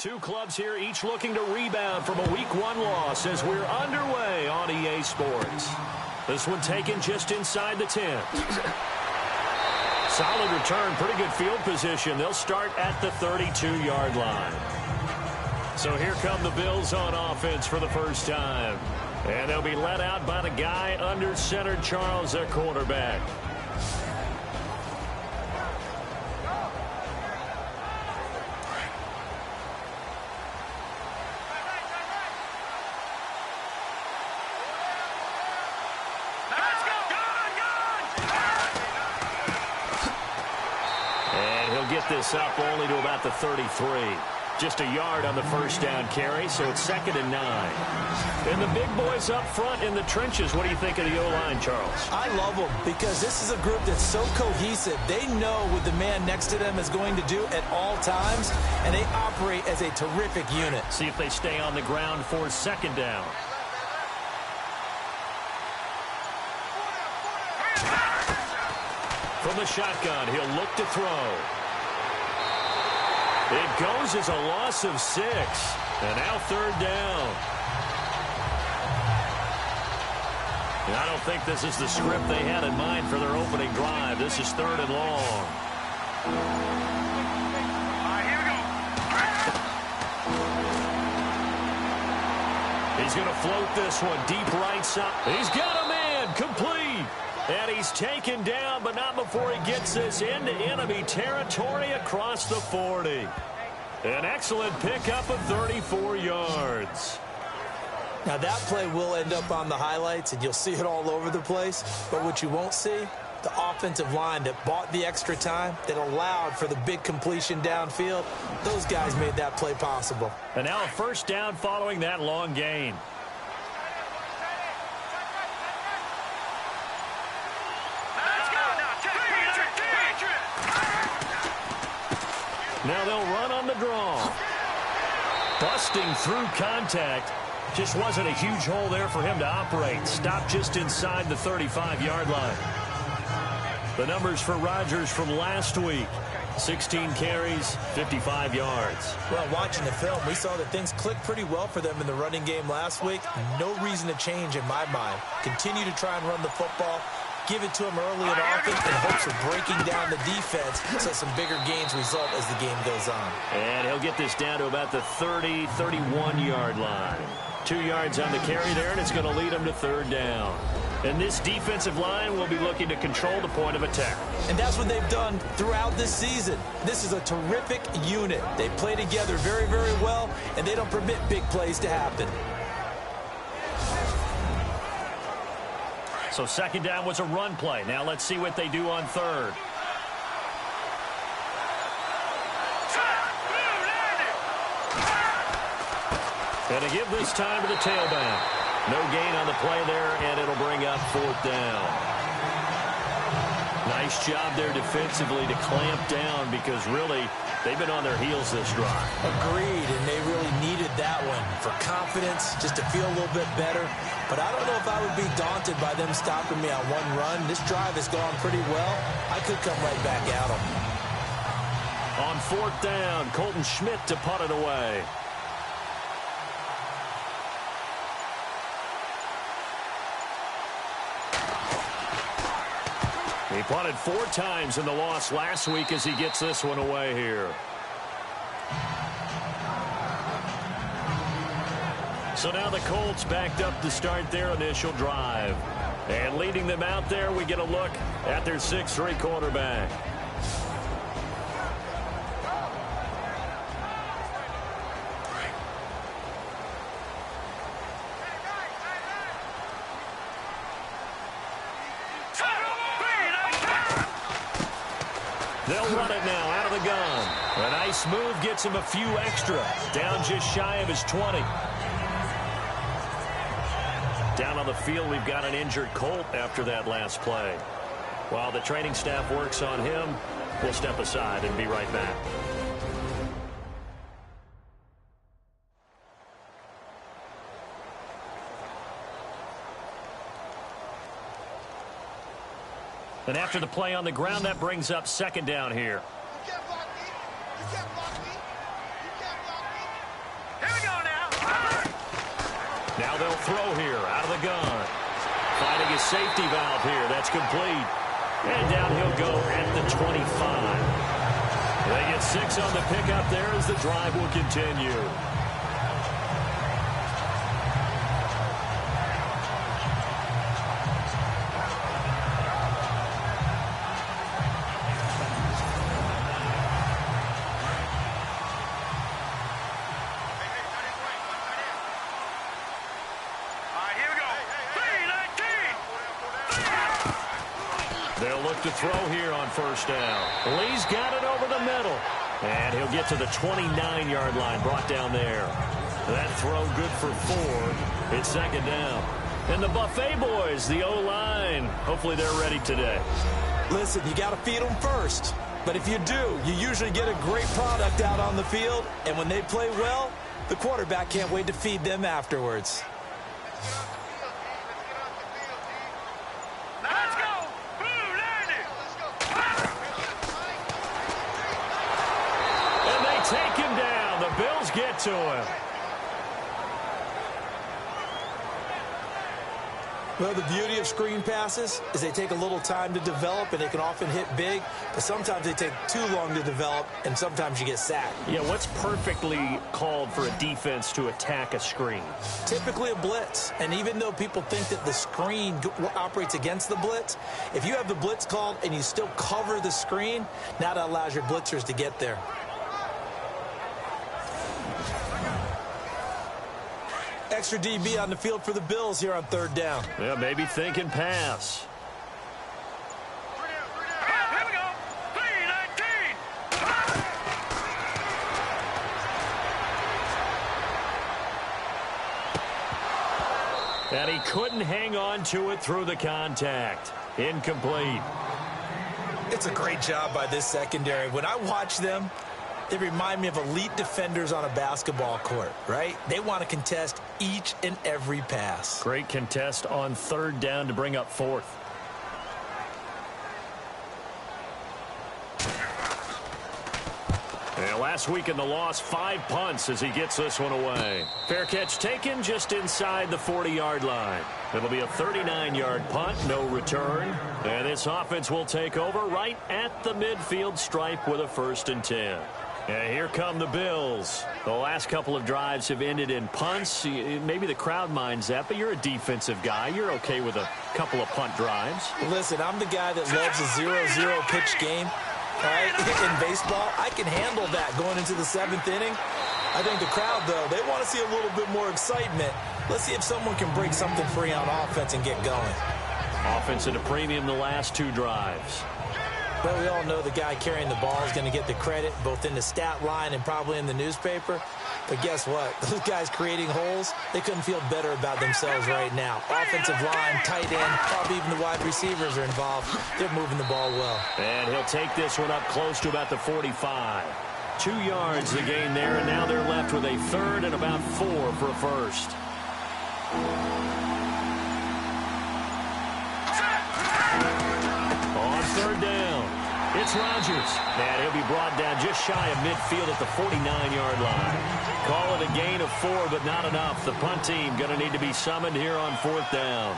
Two clubs here, each looking to rebound from a Week 1 loss as we're underway on EA Sports. This one taken just inside the 10. Solid return, pretty good field position. They'll start at the 32-yard line. So here come the Bills on offense for the first time. And they'll be led out by the guy under center, Charles, their quarterback. Get this up only to about the 33. Just a yard on the first down carry, so it's 2nd and 9. And the big boys up front in the trenches. What do you think of the O-line, Charles? I love them because this is a group that's so cohesive. They know what the man next to them is going to do at all times, and they operate as a terrific unit. See if they stay on the ground for 2nd down. From the shotgun, he'll look to throw. It goes as a loss of 6. And now 3rd down. And I don't think this is the script they had in mind for their opening drive. This is 3rd and long. Here we go. He's going to float this one deep right side. He's got a man complete. And he's taken down, but not before he gets this into enemy territory across the 40. An excellent pickup of 34 yards. Now that play will end up on the highlights, and you'll see it all over the place. But what you won't see, the offensive line that bought the extra time, that allowed for the big completion downfield, those guys made that play possible. And now a first down following that long gain. Now they'll run on the draw. Busting through contact. Just wasn't a huge hole there for him to operate. Stopped just inside the 35-yard line. The numbers for Rodgers from last week. 16 carries, 55 yards. Well, watching the film, we saw that things clicked pretty well for them in the running game last week. No reason to change in my mind. Continue to try and run the football. Give it to him early and often in hopes of breaking down the defense so some bigger gains result as the game goes on. And he'll get this down to about the 30, 31-yard line. 2 yards on the carry there, and it's going to lead him to 3rd down. And this defensive line will be looking to control the point of attack. And that's what they've done throughout this season. This is a terrific unit. They play together very, very well, and they don't permit big plays to happen. So 2nd down was a run play. Now let's see what they do on 3rd. And to give this time to the tailback. No gain on the play there, and it'll bring up 4th down. Nice job there defensively to clamp down because really they've been on their heels this drive. Agreed, and they really needed that one for confidence, just to feel a little bit better. But I don't know if I would be daunted by them stopping me on one run. This drive has gone pretty well. I could come right back at them. On 4th down, Colton Schmidt to punt it away. He punted 4 times in the loss last week as he gets this one away here. So now the Colts backed up to start their initial drive. And leading them out there, we get a look at their 6'3" quarterback. They'll run it now out of the gun. A nice move gets him a few extra. Down just shy of his 20. Down on the field, we've got an injured Colt after that last play. While the training staff works on him, we'll step aside and be right back. And after the play on the ground, that brings up 2nd down here. Now they'll throw here out of the gun. Finding his safety valve here. That's complete. And down he'll go at the 25. They get 6 on the pickup there as the drive will continue. They'll look to throw here on first down. Lee's got it over the middle. And he'll get to the 29-yard line, brought down there. That throw good for 4. It's second down. And the Buffet boys, the O-line, hopefully they're ready today. Listen, you got to feed them first. But if you do, you usually get a great product out on the field. And when they play well, the quarterback can't wait to feed them afterwards. Take him down. The Bills get to him. Well, the beauty of screen passes is they take a little time to develop, and they can often hit big, but sometimes they take too long to develop, and sometimes you get sacked. Yeah, what's perfectly called for a defense to attack a screen? Typically a blitz, and even though people think that the screen operates against the blitz, if you have the blitz called and you still cover the screen, now that allows your blitzers to get there. Extra DB on the field for the Bills here on third down. Yeah, maybe thinking pass. Here we go. 3-19. And he couldn't hang on to it through the contact. Incomplete. It's a great job by this secondary. When I watch them, they remind me of elite defenders on a basketball court, right? They want to contest each and every pass. Great contest on third down to bring up 4th. And last week in the loss, 5 punts as he gets this one away. Fair catch taken just inside the 40-yard line. It'll be a 39-yard punt, no return. And this offense will take over right at the midfield stripe with a 1st and 10. And here come the Bills. The last couple of drives have ended in punts. Maybe the crowd minds that, but you're a defensive guy. You're okay with a couple of punt drives. Listen, I'm the guy that loves a 0-0 pitch game. Right? In baseball, I can handle that going into the 7th inning. I think the crowd, though, they want to see a little bit more excitement. Let's see if someone can break something free on offense and get going. Offense at a premium the last 2 drives. Well, we all know the guy carrying the ball is going to get the credit, both in the stat line and probably in the newspaper. But guess what? Those guys creating holes, they couldn't feel better about themselves right now. Offensive line, tight end, probably even the wide receivers are involved. They're moving the ball well. And he'll take this one up close to about the 45. 2 yards the gain there, and now they're left with a 3rd and about 4 for a 1st. On third down, it's Rodgers. And he'll be brought down just shy of midfield at the 49-yard line. Call it a gain of 4, but not enough. The punt team going to need to be summoned here on 4th down.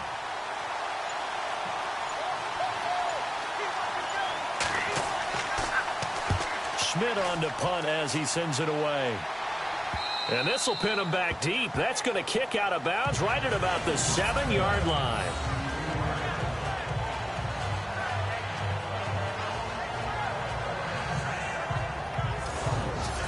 Schmidt on to punt as he sends it away. And this will pin him back deep. That's going to kick out of bounds right at about the 7-yard line.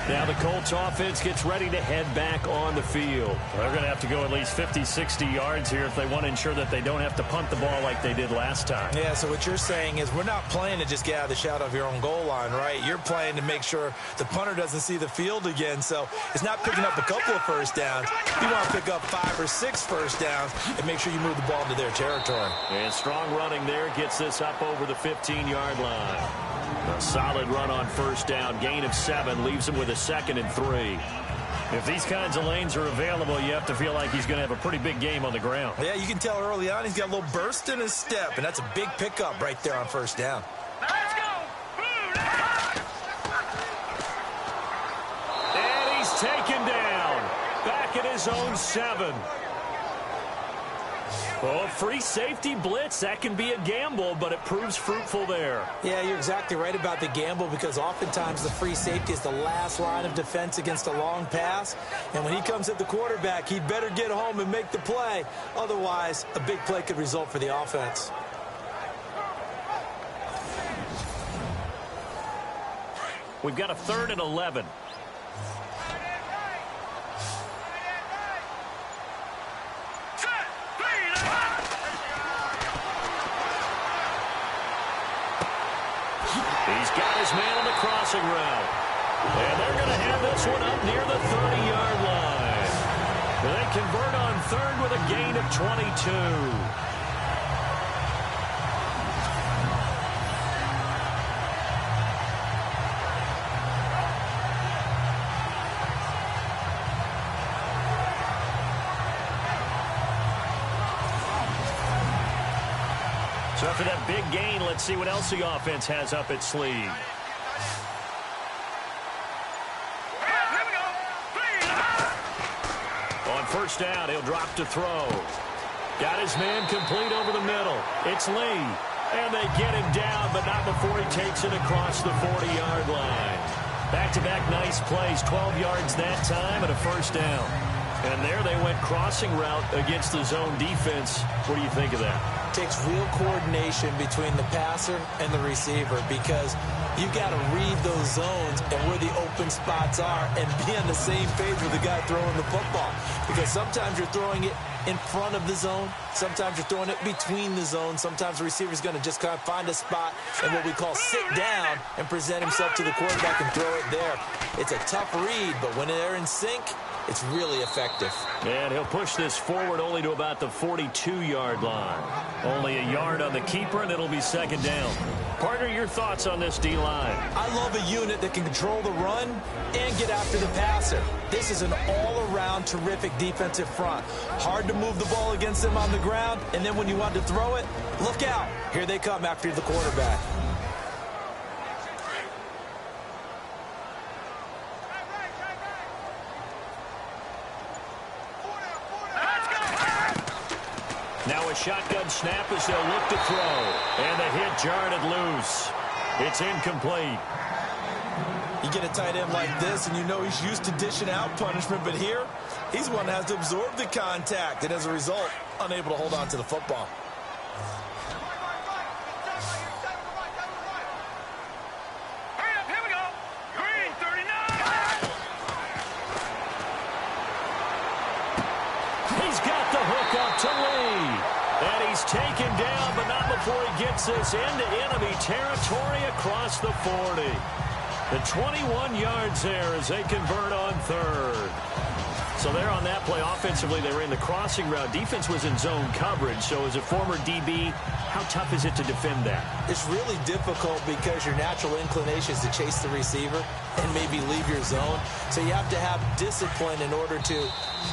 Now the Colts offense gets ready to head back on the field. They're going to have to go at least 50, 60 yards here if they want to ensure that they don't have to punt the ball like they did last time. Yeah, so what you're saying is we're not playing to just get out of the shadow of your own goal line, right? You're playing to make sure the punter doesn't see the field again. So it's not picking up a couple of first downs. You want to pick up 5 or 6 first downs and make sure you move the ball into their territory. And strong running there gets this up over the 15-yard line. A solid run on first down. Gain of 7 leaves him with a 2nd and 3. If these kinds of lanes are available, you have to feel like he's going to have a pretty big game on the ground. Yeah, you can tell early on he's got a little burst in his step, and that's a big pickup right there on first down. Let's go. And he's taken down. Back at his own 7. Oh, free safety blitz. That can be a gamble, but it proves fruitful there. Yeah, you're exactly right about the gamble because oftentimes the free safety is the last line of defense against a long pass. And when he comes at the quarterback, he better get home and make the play. Otherwise, a big play could result for the offense. We've got a 3rd and 11. He's got his man on the crossing route. And they're going to have this one up near the 30-yard line. They convert on 3rd with a gain of 22. So after that big gain, let's see what else the offense has up its sleeve. On 1st down, he'll drop to throw. Got his man complete over the middle. It's Lee. And they get him down, but not before he takes it across the 40-yard line. Back-to-back nice plays, 12 yards that time and a 1st down. And there they went crossing route against the zone defense. What do you think of that? Takes real coordination between the passer and the receiver because you got to read those zones and where the open spots are and be on the same page with the guy throwing the football. Because sometimes you're throwing it in front of the zone. Sometimes you're throwing it between the zones. Sometimes the receiver's going to just kind of find a spot and what we call sit down and present himself to the quarterback and throw it there. It's a tough read, but when they're in sync, it's really effective. And he'll push this forward only to about the 42-yard line. Only a yard on the keeper, and it'll be 2nd down. Partner, your thoughts on this D-line? I love a unit that can control the run and get after the passer. This is an all-around terrific defensive front. Hard to move the ball against them on the ground, and then when you want to throw it, look out. Here they come after the quarterback. Now a shotgun snap as they'll look to throw. And the hit jarred it loose. It's incomplete. You get a tight end like this, and you know he's used to dishing out punishment, but here, he's one that has to absorb the contact, and as a result, unable to hold on to the football. Hurry up, here we go. Green, 39. He's got the hook up to Lee. And he's taken down, but not before he gets this into enemy territory across the 40. The 21 yards there as they convert on 3rd. So they're on that play. Offensively, they were in the crossing route. Defense was in zone coverage. So as a former DB, how tough is it to defend that? It's really difficult because your natural inclination is to chase the receiver and maybe leave your zone. So you have to have discipline in order to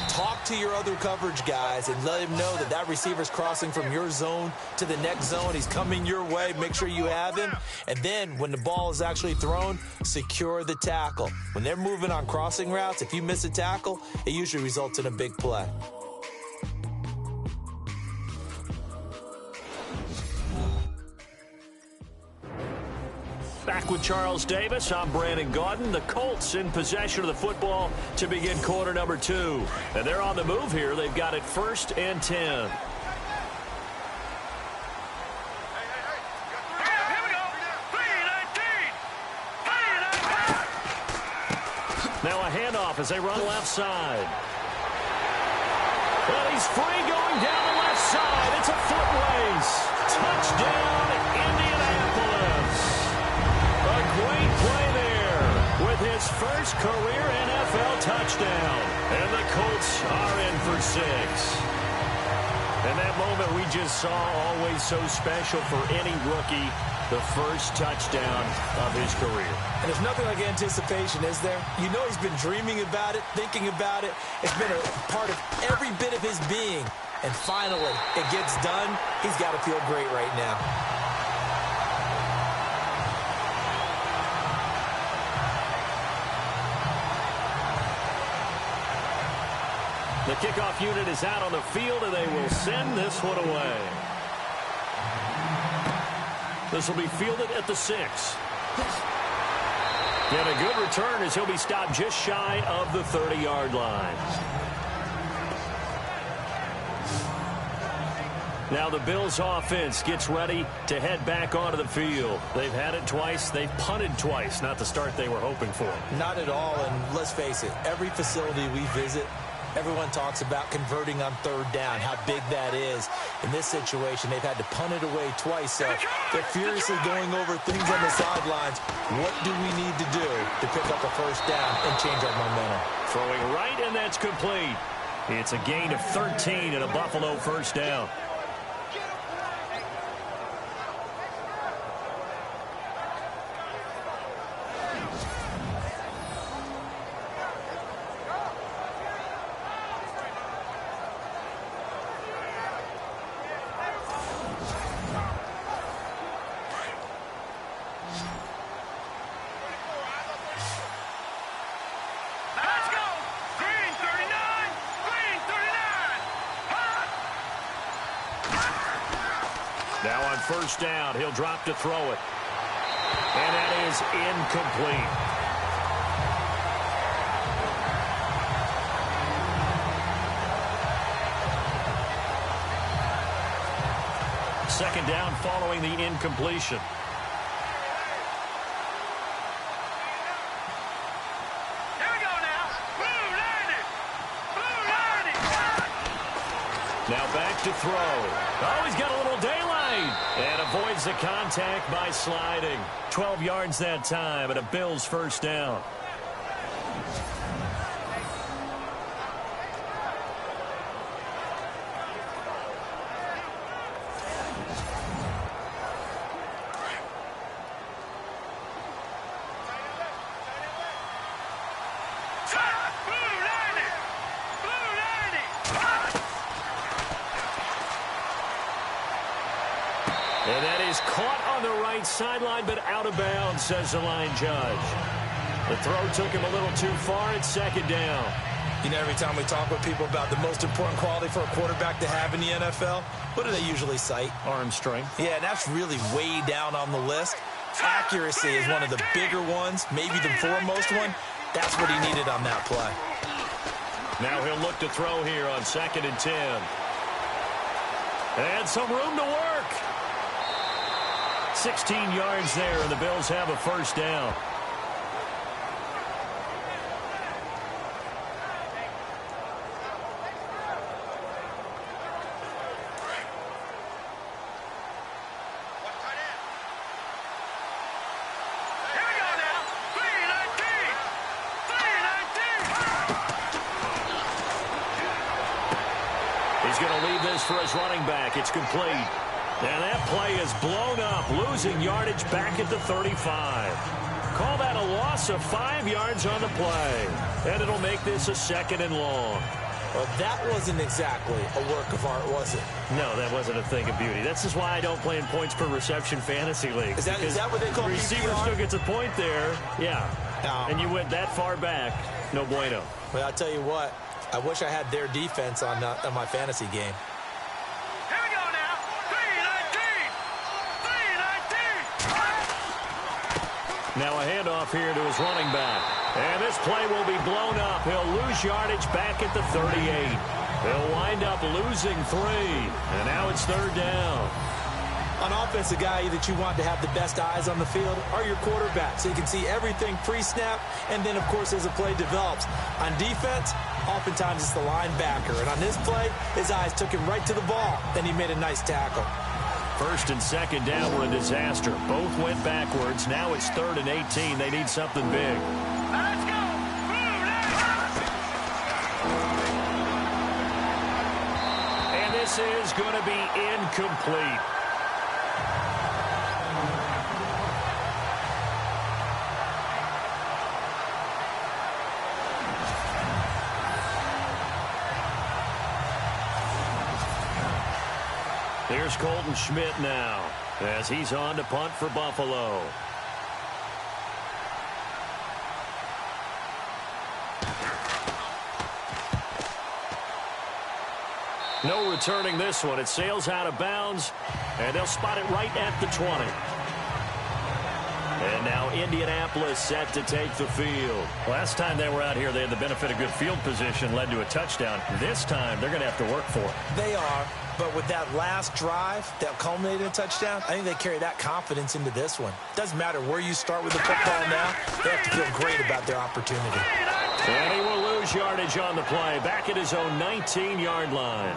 talk to your other coverage guys and let him know that that receiver's crossing from your zone to the next zone. He's coming your way. Make sure you have him. And then when the ball is actually thrown, secure the tackle. When they're moving on crossing routes, if you miss a tackle, it usually results in a big play. Back with Charles Davis, I'm Brandon Gaudin. The Colts in possession of the football to begin quarter number 2. And they're on the move here. They've got it 1st and 10. Here we go. 3-19. Now a handoff as they run left side. And he's free going down the left side. It's a foot race. Touchdown, Indianapolis. A great play there with his first career NFL touchdown. And the Colts are in for 6. And that moment we just saw, always so special for any rookie, the first touchdown of his career. And there's nothing like anticipation, is there? You know he's been dreaming about it, thinking about it. It's been a part of every bit of his being. And finally, it gets done. He's got to feel great right now. The kickoff unit is out on the field, and they will send this one away. This will be fielded at the 6. And a good return as he'll be stopped just shy of the 30-yard line. Now the Bills offense gets ready to head back onto the field. They've had it twice. They've punted twice. Not the start they were hoping for. Not at all, and let's face it, every facility we visit, everyone talks about converting on third down, how big that is. In this situation, they've had to punt it away twice, so they're furiously going over things on the sidelines. What do we need to do to pick up a first down and change our momentum? Throwing right, and that's complete. It's a gain of 13 and a Buffalo first down. Now on first down, he'll drop to throw it. And that is incomplete. Second down following the incompletion. Here we go now. Blue landed. Blue landed. Now back to throw. Oh, he's got a little daylight. And avoids the contact by sliding. 12 yards that time and a Bills first down. And that is caught on the right sideline, but out of bounds, says the line judge. The throw took him a little too far. It's second down. You know, every time we talk with people about the most important quality for a quarterback to have in the NFL, what do they usually cite? Arm strength. Yeah, and that's really way down on the list. Accuracy is one of the bigger ones, maybe the foremost one. That's what he needed on that play. Now he'll look to throw here on 2nd and 10. And some room to work. 16 yards there, and the Bills have a first down. He's going to leave this for his running back. It's complete. And that play is blown up, losing yardage back at the 35. Call that a loss of 5 yards on the play. And it'll make this a 2nd and long. Well, that wasn't exactly a work of art, was it? No, that wasn't a thing of beauty. This is why I don't play in points per reception fantasy league. Is that what they call the receiver PPR? still gets a point there. Yeah. And you went that far back. No bueno. Well, I'll tell you what. I wish I had their defense on my fantasy game. Here we go now. 3-19. Now a handoff here to his running back. And this play will be blown up. He'll lose yardage back at the 38. He'll wind up losing 3. And now it's 3rd down. On offense, the guy that you want to have the best eyes on the field are your quarterbacks, so you can see everything pre-snap, and then, of course, as the play develops. On defense, oftentimes it's the linebacker, and on this play, his eyes took him right to the ball, then he made a nice tackle. 1st and 2nd down were a disaster. Both went backwards. Now it's 3rd and 18. They need something big. Let's go. And this is going to be incomplete. Here's Colton Schmidt now as he's on to punt for Buffalo. No returning this one. It sails out of bounds, and they'll spot it right at the 20. And now Indianapolis set to take the field. Last time they were out here, they had the benefit of good field position, led to a touchdown. This time, they're going to have to work for it. They are, but with that last drive that culminated in a touchdown, I think they carry that confidence into this one. Doesn't matter where you start with the football now, they have to feel great about their opportunity. And he will lose yardage on the play, back at his own 19-yard line.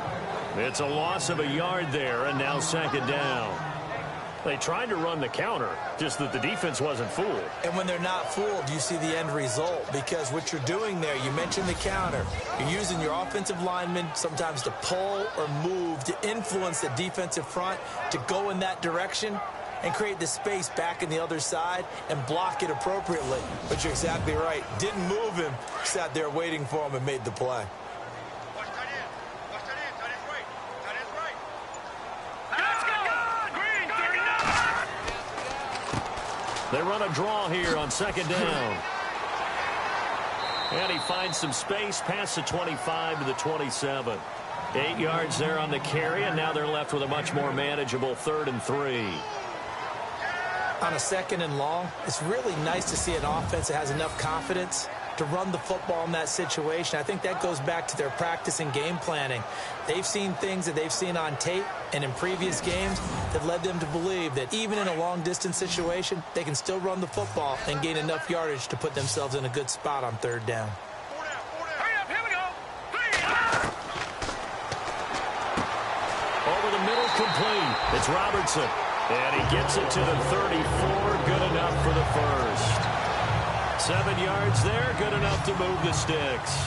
It's a loss of a yard there, and now second down. They tried to run the counter, just that the defense wasn't fooled. And when they're not fooled, you see the end result, because what you're doing there, you mentioned the counter. You're using your offensive linemen sometimes to pull or move, to influence the defensive front, to go in that direction and create the space back in the other side and block it appropriately. But you're exactly right. Didn't move him, sat there waiting for him and made the play. They run a draw here on second down. And he finds some space past the 25 to the 27. 8 yards there on the carry, and now they're left with a much more manageable 3rd and 3. On a second and long, it's really nice to see an offense that has enough confidence to run the football in that situation. I think that goes back to their practice and game planning. They've seen things that they've seen on tape and in previous games that led them to believe that even in a long-distance situation, they can still run the football and gain enough yardage to put themselves in a good spot on 3rd down. Over the middle, complete. It's Robertson. And he gets it to the 34. Good enough for the first. 7 yards there. Good enough to move the sticks.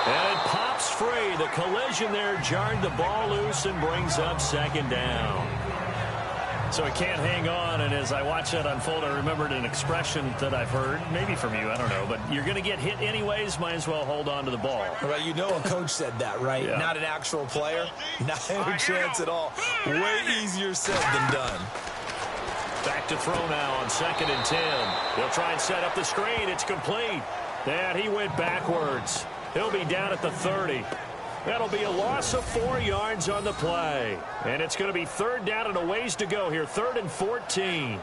And it pops free. The collision there jarred the ball loose and brings up second down. So he can't hang on, and as I watch that unfold, I remembered an expression that I've heard, maybe from you, I don't know, but you're going to get hit anyways, might as well hold on to the ball. Right, you know a coach said that, right? Yeah. Not an actual player, not any chance at all. Way easier said than done. Back to throw now on 2nd and 10. They'll try and set up the screen. It's complete. And he went backwards. He'll be down at the 30. That'll be a loss of 4 yards on the play. And it's going to be 3rd down and a ways to go here. 3rd and 14.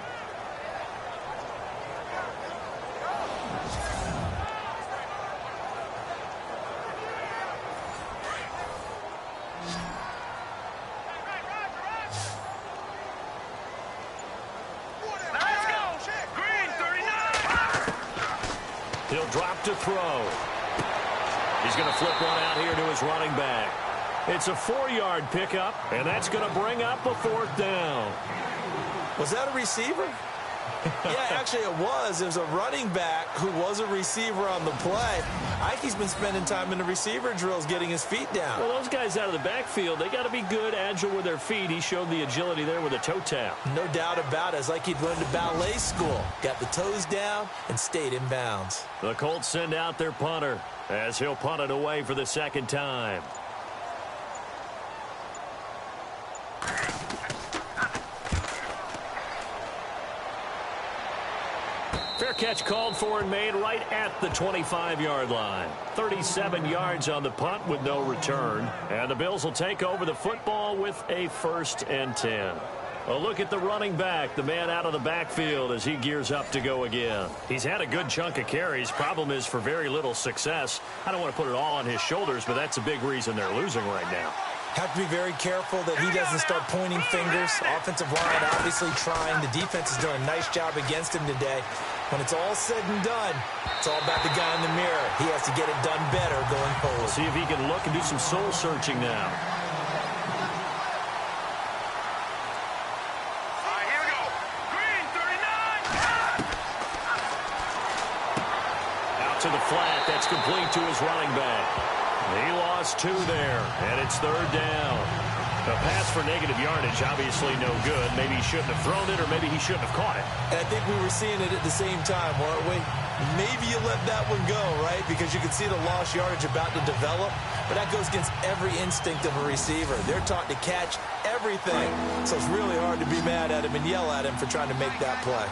He'll drop to throw. He's going to flip one out here to his running back. It's a 4-yard pickup, and that's going to bring up a 4th down. Was that a receiver? Yeah, actually it was. It was a running back who was a receiver on the play. I think he's been spending time in the receiver drills getting his feet down. Well, those guys out of the backfield, they got to be good, agile with their feet. He showed the agility there with a toe tap. No doubt about it. It's like he'd learned to ballet school. Got the toes down and stayed in bounds. The Colts send out their punter as he'll punt it away for the 2nd time. Fair catch called for and made right at the 25-yard line. 37 yards on the punt with no return. And the Bills will take over the football with a 1st and 10. A look at the running back, the man out of the backfield as he gears up to go again. He's had a good chunk of carries. Problem is for very little success. I don't want to put it all on his shoulders, but that's a big reason they're losing right now. Have to be very careful that he doesn't start pointing fingers. Offensive line obviously trying. The defense is doing a nice job against him today. When it's all said and done, it's all about the guy in the mirror. He has to get it done better going forward. See if he can look and do some soul searching now. To the flat, that's complete to his running back. He lost 2 there, and it's 3rd down. A pass for negative yardage, obviously no good. Maybe he shouldn't have thrown it, or maybe he shouldn't have caught it. And I think we were seeing it at the same time, weren't we? Maybe you let that one go, right? Because you can see the lost yardage about to develop. But that goes against every instinct of a receiver. They're taught to catch everything. So it's really hard to be mad at him and yell at him for trying to make that play.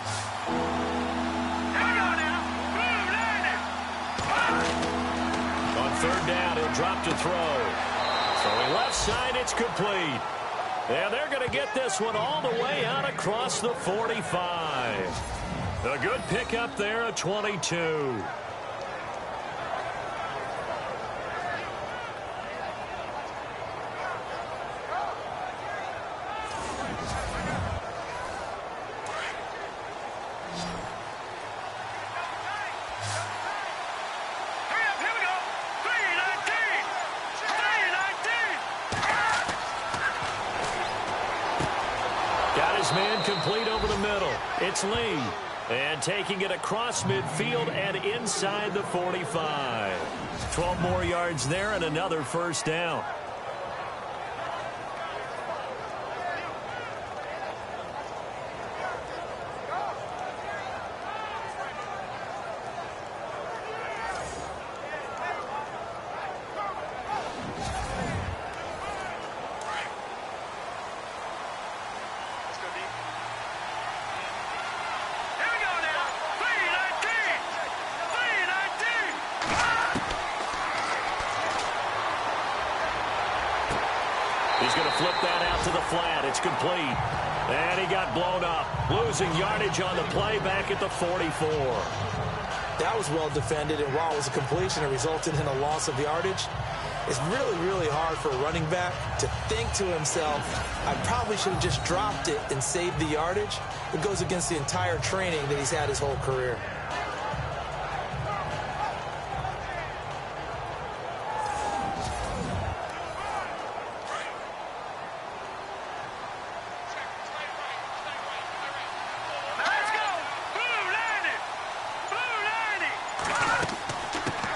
On third down, he'll drop to throw. Throwing left side, it's complete. And they're going to get this one all the way out across the 45. A good pickup there at 22. Man complete over the middle. It's Lee. And taking it across midfield and inside the 45. 12 more yards there and another first down. He's going to flip that out to the flat. It's complete. And he got blown up. Losing yardage on the play back at the 44. That was well defended, and while it was a completion, it resulted in a loss of yardage. It's really, really hard for a running back to think to himself, I probably should have just dropped it and saved the yardage. It goes against the entire training that he's had his whole career.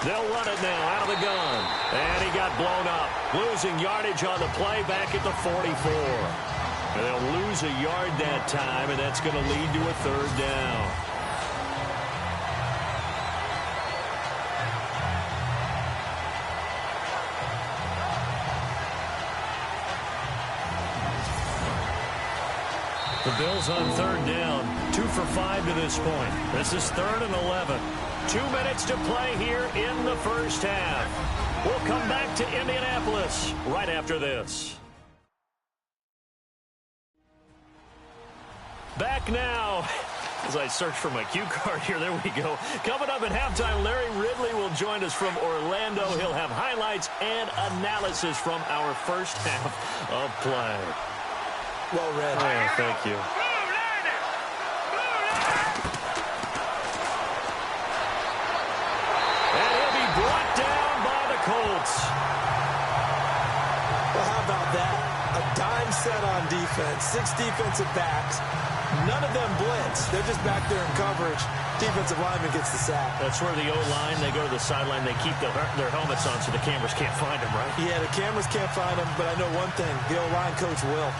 They'll run it now out of the gun. And he got blown up. Losing yardage on the play back at the 44. And they'll lose a yard that time, and that's going to lead to a third down. The Bills on third down. 2 for 5 to this point. This is 3rd and 11. 2 minutes to play here in the first half. We'll come back to Indianapolis right after this. Back now. As I search for my cue card here, there we go. Coming up at halftime, Larry Ridley will join us from Orlando. He'll have highlights and analysis from our first half of play. Well read. Oh, thank you. And he'll be brought down by the Colts. Well, how about that? A dime set on defense. 6 defensive backs. None of them blitz. They're just back there in coverage. Defensive lineman gets the sack. That's where the O-line, they go to the sideline, they keep their helmets on so the cameras can't find them, right? Yeah, the cameras can't find them, but I know one thing. The O-line coach will.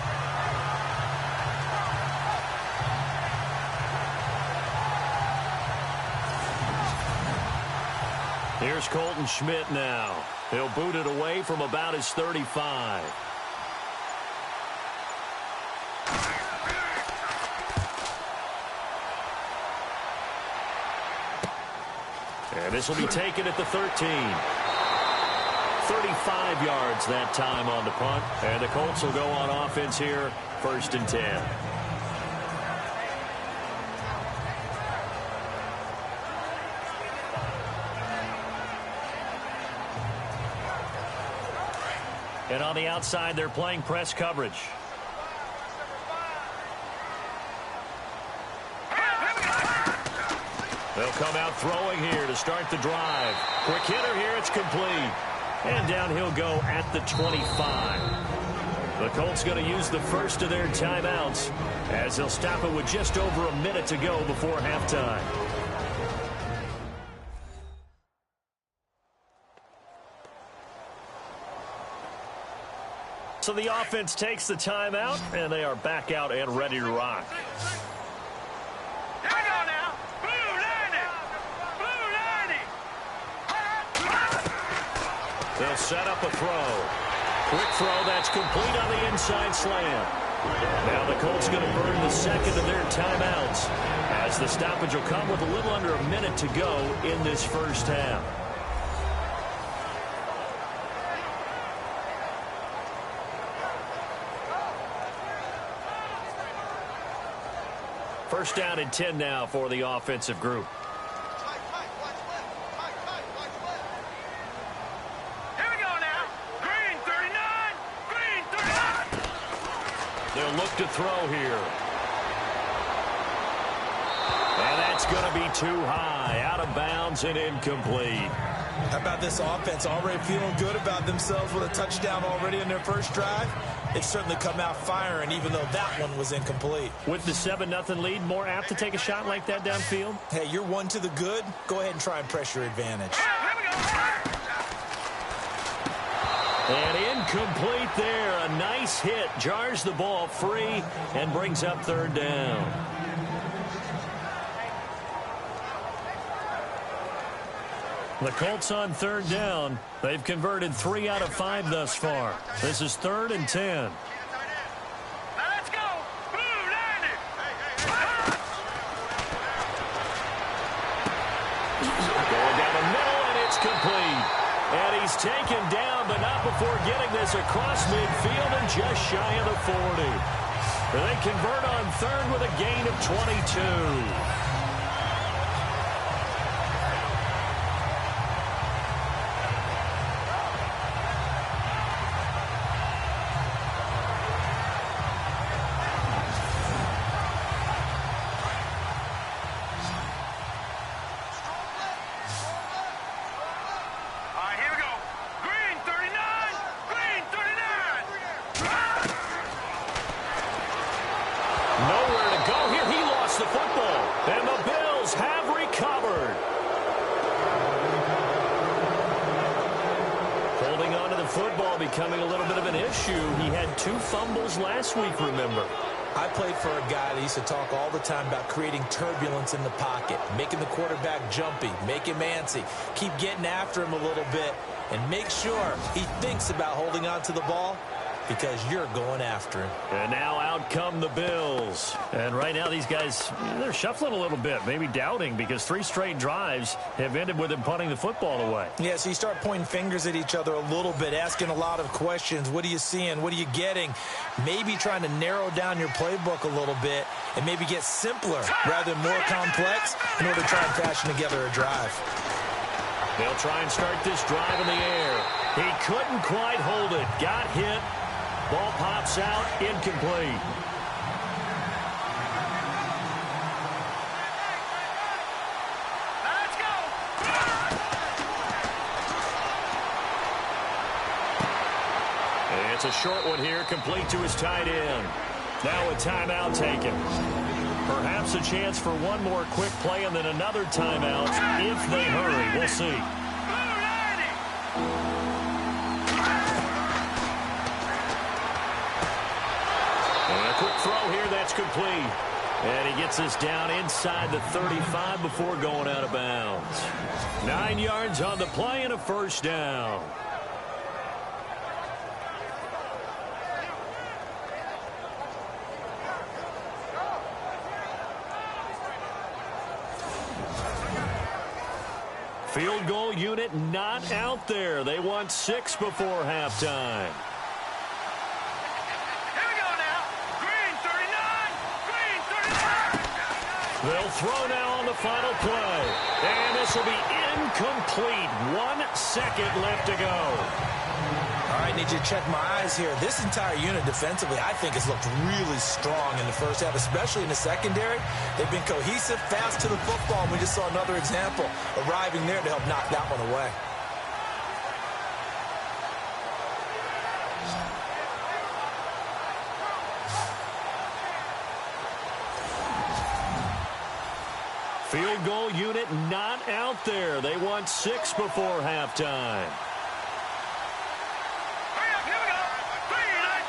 Here's Colton Schmidt now. He'll boot it away from about his 35. And this will be taken at the 13. 35 yards that time on the punt. And the Colts will go on offense here, 1st and 10. And on the outside, they're playing press coverage. They'll come out throwing here to start the drive. Quick hitter here, it's complete. And down he'll go at the 25. The Colts going to use the first of their timeouts as they'll stop it with just over a minute to go before halftime. So the offense takes the timeout, and they are back out and ready to rock. Here we go now. Blue 90. Blue 90. They'll set up a throw. Quick throw that's complete on the inside slant. Now the Colts going to burn the second of their timeouts as the stoppage will come with a little under a minute to go in this first half. First down and 10 now for the offensive group. Here we go now. Green 39. Green 39. They'll look to throw here. And that's going to be too high. Out of bounds and incomplete. How about this offense already feeling good about themselves with a touchdown already in their first drive? They've certainly come out firing, even though that one was incomplete. With the 7-0 lead, more apt to take a shot like that downfield? Hey, you're one to the good. Go ahead and try and press your advantage. Here we go. And incomplete there. A nice hit. Jars the ball free and brings up third down. The Colts on third down. They've converted 3 out of 5 thus far. This is 3rd and 10. Now let's go. Blue 90. Going down the middle, and it's complete. And he's taken down, but not before getting this across midfield and just shy of the 40. They convert on third with a gain of 22. Becoming a little bit of an issue. He had 2 fumbles last week, remember. I played for a guy that used to talk all the time about creating turbulence in the pocket, making the quarterback jumpy, make him antsy, keep getting after him a little bit, and make sure he thinks about holding on to the ball because you're going after him. And now out come the Bills. And right now these guys, they're shuffling a little bit, maybe doubting, because 3 straight drives have ended with them punting the football away. Yeah, so you start pointing fingers at each other a little bit, asking a lot of questions. What are you seeing? What are you getting? Maybe trying to narrow down your playbook a little bit and maybe get simpler rather than more complex in order to try and fashion together a drive. They'll try and start this drive in the air. He couldn't quite hold it. Got hit. Ball pops out, incomplete. Let's go. And it's a short one here, complete to his tight end. Now a timeout taken. Perhaps a chance for one more quick play and then another timeout if they hurry. We'll see. Quick throw here, that's complete. And he gets us down inside the 35 before going out of bounds. 9 yards on the play and a first down. Field goal unit not out there. They want 6 before halftime. They'll throw now on the final play. And this will be incomplete. 1 second left to go. All right, need you to check my eyes here. This entire unit defensively, I think, has looked really strong in the first half, especially in the secondary. They've been cohesive, fast to the football, and we just saw another example arriving there to help knock that one away. Field goal unit not out there. They want 6 before halftime. Hurry up, here we go. 3, 9,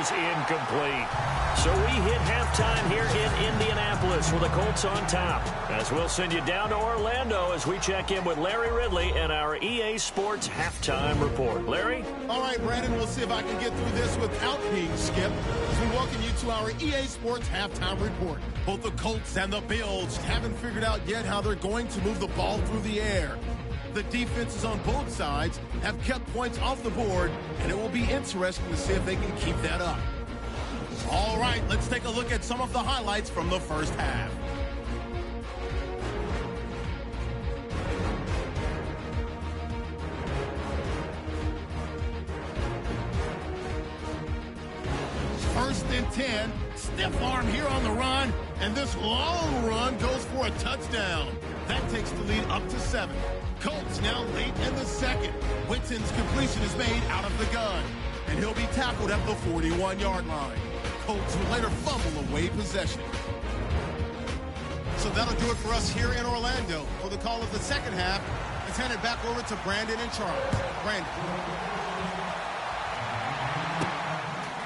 fires incomplete. So we hit halftime here in Indianapolis with the Colts on top. As we'll send you down to Orlando as we check in with Larry Ridley and our EA Sports Halftime Report. Larry? All right, Brandon, we'll see if I can get through this without being skipped as we welcome you to our EA Sports Halftime Report. Both the Colts and the Bills haven't figured out yet how they're going to move the ball through the air. The defenses on both sides have kept points off the board, and it will be interesting to see if they can keep that up. All right, let's take a look at some of the highlights from the first half. First and 10, stiff arm here on the run, and this long run goes for a touchdown. That takes the lead up to 7. Colts now late in the second. Whitten's completion is made out of the gun, and he'll be tackled at the 41-yard line. Colts will later fumble away possession. So that'll do it for us here in Orlando. For the call of the second half, let's hand it back over to Brandon and Charles. Brandon.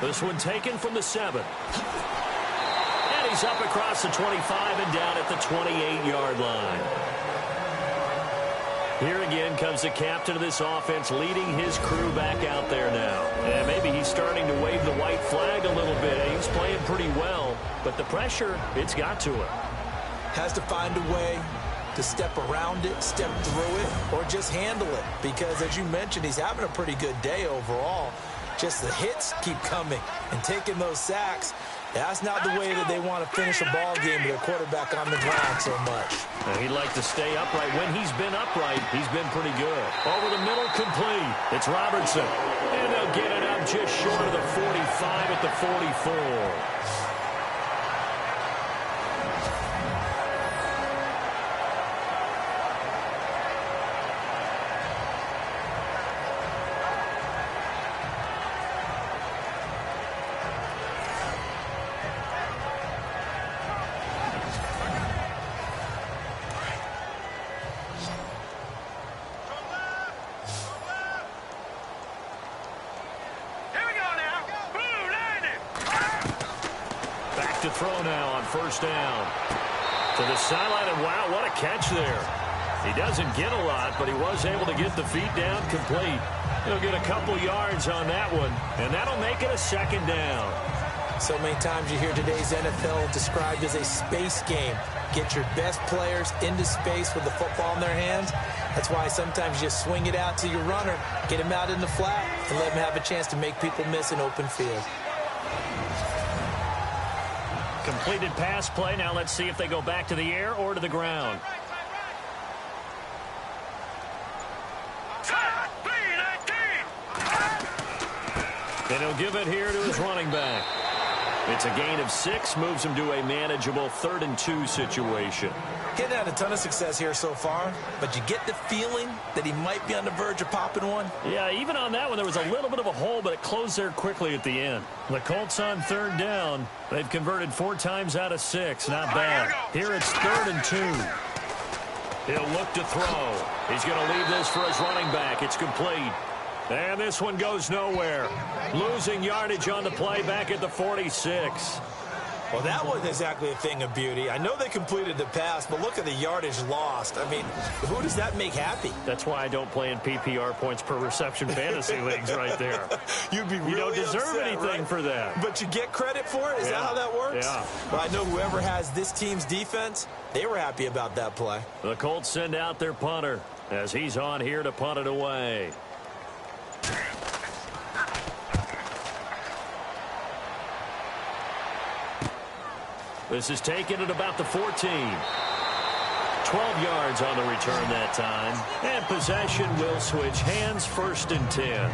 This one taken from the 7. And he's up across the 25 and down at the 28-yard line. Here again comes the captain of this offense leading his crew back out there now. And maybe he's starting to wave the white flag a little bit. He's playing pretty well, but the pressure, it's got to him. Has to find a way to step around it, step through it, or just handle it. Because as you mentioned, he's having a pretty good day overall. Just the hits keep coming and taking those sacks. That's not the way that they want to finish a ball game with their quarterback on the ground so much. Now he'd like to stay upright. When he's been upright, he's been pretty good. Over the middle, complete. It's Robertson. And they'll get it up just short of the 45 at the 44. To throw now on first down. To the sideline, and wow, what a catch there. He doesn't get a lot, but he was able to get the feet down complete. He'll get a couple yards on that one, and that'll make it a second down. So many times you hear today's NFL described as a space game. Get your best players into space with the football in their hands. That's why sometimes you just swing it out to your runner, get him out in the flat, and let him have a chance to make people miss an open field. Completed pass play. Now let's see if they go back to the air or to the ground. And he'll give it here to his running back. It's a gain of 6, moves him to a manageable 3rd and 2 situation. Getting had a ton of success here so far, but you get the feeling that he might be on the verge of popping one. Yeah, even on that one, there was a little bit of a hole, but it closed there quickly at the end. The Colts on 3rd down. They've converted 4 times out of 6. Not bad. Here it's 3rd and 2. He'll look to throw. He's going to leave this for his running back. It's complete. And this one goes nowhere. Losing yardage on the play back at the 46. Well, that wasn't exactly a thing of beauty. I know they completed the pass, but look at the yardage lost. I mean, who does that make happy? That's why I don't play in PPR points per reception fantasy leagues right there. You'd be really You don't deserve upset, anything right? for that. But you get credit for it? Is that how that works? Yeah. Well, I know whoever has this team's defense, they were happy about that play. The Colts send out their punter as he's on here to punt it away. This is taken at about the 14. 12 yards on the return that time. And possession will switch hands, 1st and 10.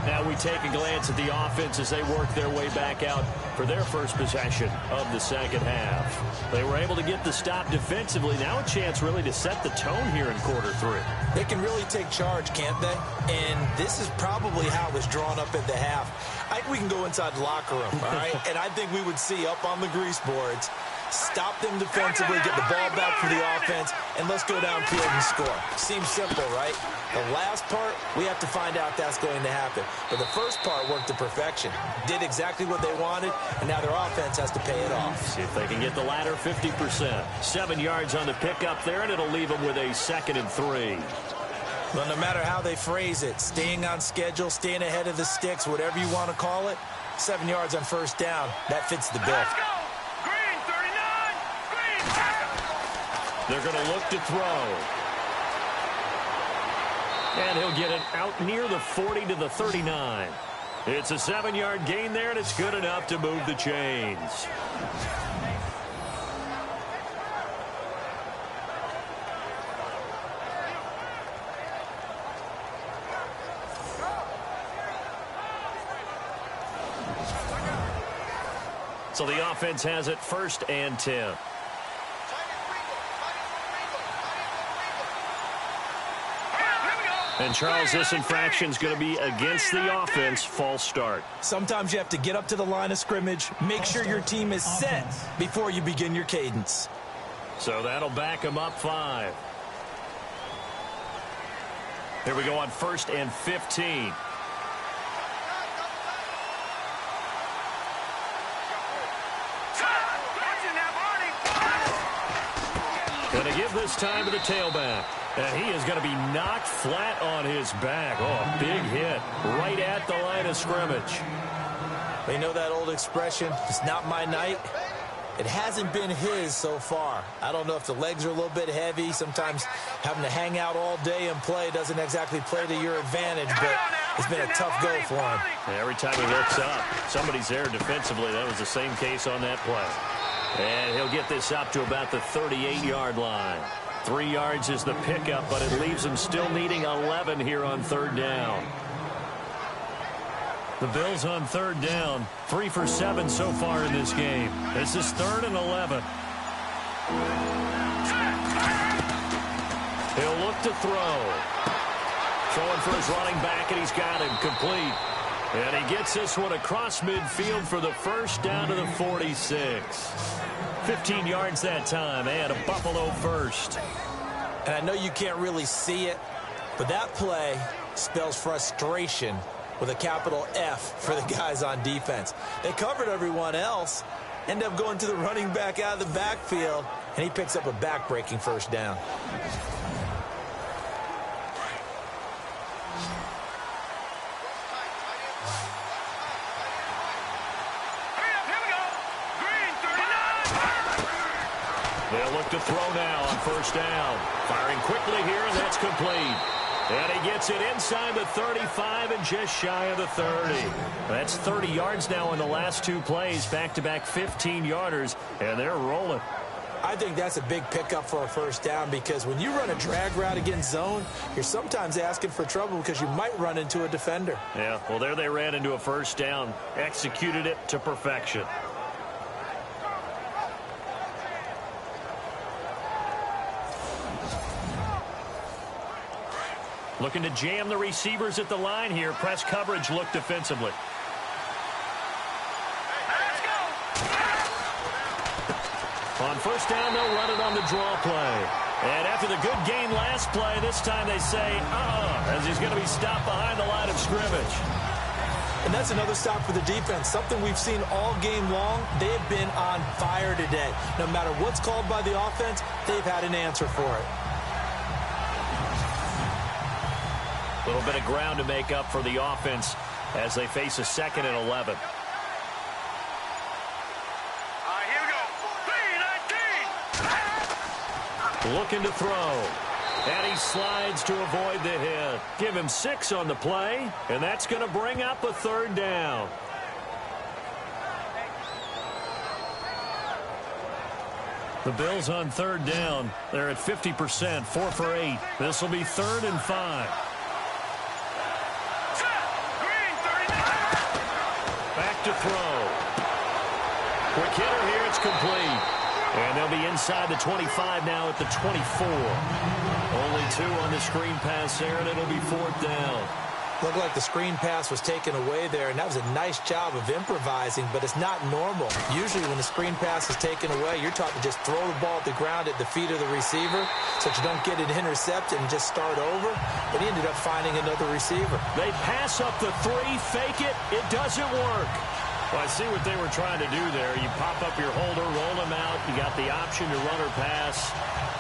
Now we take a glance at the offense as they work their way back out for their first possession of the second half. They were able to get the stop defensively. Now a chance really to set the tone here in quarter 3. They can really take charge, can't they? And this is probably how it was drawn up at the half. I think we can go inside the locker room, all right? And I think we would see up on the grease boards stop them defensively, get the ball back for the offense, and let's go downfield and score. Seems simple, right? The last part, we have to find out that's going to happen. But the first part worked to perfection. Did exactly what they wanted, and now their offense has to pay it off. See if they can get the latter 50%. 7 yards on the pickup there, and it'll leave them with a 2nd and 3. Well, no matter how they phrase it, staying on schedule, staying ahead of the sticks, whatever you want to call it, 7 yards on first down, that fits the bill. Let's go. Green 39. Green. They're going to look to throw. And he'll get it out near the 40 to the 39. It's a 7-yard gain there, and it's good enough to move the chains. So the offense has it 1st and 10. And Charles, this infraction's going to be against the offense. False start. Sometimes you have to get up to the line of scrimmage, make sure your team is set before you begin your cadence. So that'll back him up 5. Here we go on 1st and 15. Going to give this time to the tailback. And he is going to be knocked flat on his back. Oh, a big hit right at the line of scrimmage. You know that old expression, it's not my night? It hasn't been his so far. I don't know if the legs are a little bit heavy. Sometimes having to hang out all day and play doesn't exactly play to your advantage, but it's been a tough go for him. And every time he looks up, somebody's there defensively. That was the same case on that play. And he'll get this up to about the 38-yard line. 3 yards is the pickup, but it leaves him still needing 11 here on 3rd down. The Bills on 3rd down, 3 for 7 so far in this game. This is 3rd and 11. He'll look to throw. Throwing for his running back, and he's got him complete. And he gets this one across midfield for the 1st down to the 46. 15 yards that time, and a Buffalo 1st. And I know you can't really see it, but that play spells frustration with a capital F for the guys on defense. They covered everyone else, end up going to the running back out of the backfield, and he picks up a back-breaking 1st down. They'll look to throw now on 1st down. Firing quickly here, and that's complete. And he gets it inside the 35 and just shy of the 30. That's 30 yards now in the last 2 plays. Back-to-back 15-yarders, and they're rolling. I think that's a big pickup for a 1st down because when you run a drag route against zone, you're sometimes asking for trouble because you might run into a defender. Yeah, well, there they ran into a 1st down. Executed it to perfection. Looking to jam the receivers at the line here. Press coverage look defensively. On 1st down, they'll run it on the draw play. And after the good gain last play, this time they say, as he's going to be stopped behind the line of scrimmage. And that's another stop for the defense. Something we've seen all game long. They have been on fire today. No matter what's called by the offense, they've had an answer for it. A little bit of ground to make up for the offense as they face a 2nd and 11. Here we go. 3-19. Looking to throw. And he slides to avoid the hit. Give him 6 on the play, and that's going to bring up a 3rd down. The Bills on 3rd down. They're at 50%, 4 for 8. This will be 3rd and 5. Back to throw. Quick hitter here, it's complete. And they'll be inside the 25 now at the 24. Only 2 on the screen pass there, and it'll be 4th down. Looked like the screen pass was taken away there, and that was a nice job of improvising, but it's not normal. Usually when the screen pass is taken away, you're taught to just throw the ball at the ground at the feet of the receiver so that you don't get it intercepted and just start over. But he ended up finding another receiver. They pass up the three, fake it. It doesn't work. Well, I see what they were trying to do there. You pop up your holder, roll him out. You got the option to run or pass.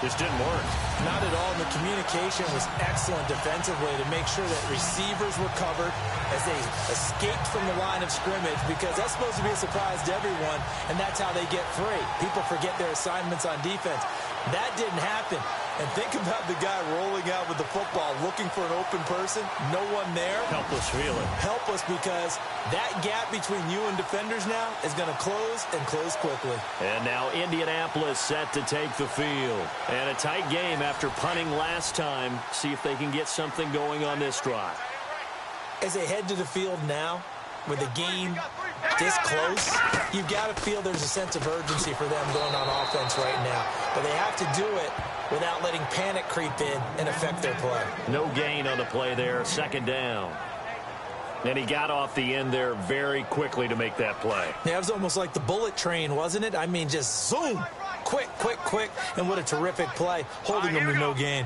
This didn't work. Not at all. The communication was excellent defensively to make sure that receivers were covered as they escaped from the line of scrimmage, because that's supposed to be a surprise to everyone, and that's how they get free. People forget their assignments on defense. That didn't happen. And think about the guy rolling out with the football, looking for an open person, no one there. Helpless feeling. Helpless, because that gap between you and defenders now is going to close, and close quickly. And now Indianapolis set to take the field. And a tight game after punting last time. See if they can get something going on this drive. As they head to the field now, with the game this close, you've got to feel there's a sense of urgency for them going on offense right now. But they have to do it without letting panic creep in and affect their play. No gain on the play there, second down. And he got off the end there very quickly to make that play. Yeah, it was almost like the bullet train, wasn't it? I mean, just zoom, quick, quick, quick, and what a terrific play, holding them to no gain.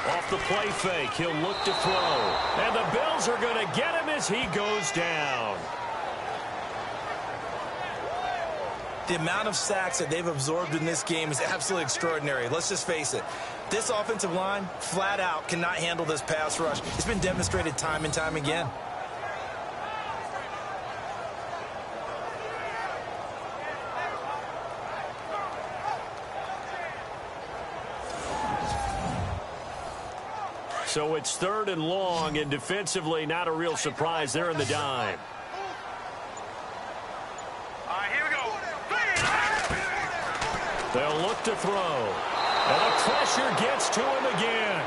Off the play fake, he'll look to throw. And the Bills are going to get him as he goes down. The amount of sacks that they've absorbed in this game is absolutely extraordinary. Let's just face it. This offensive line, flat out, cannot handle this pass rush. It's been demonstrated time and time again. So it's third and long, and defensively not a real surprise. They're in the dime. All right, here we go. They'll look to throw. And the pressure gets to him again.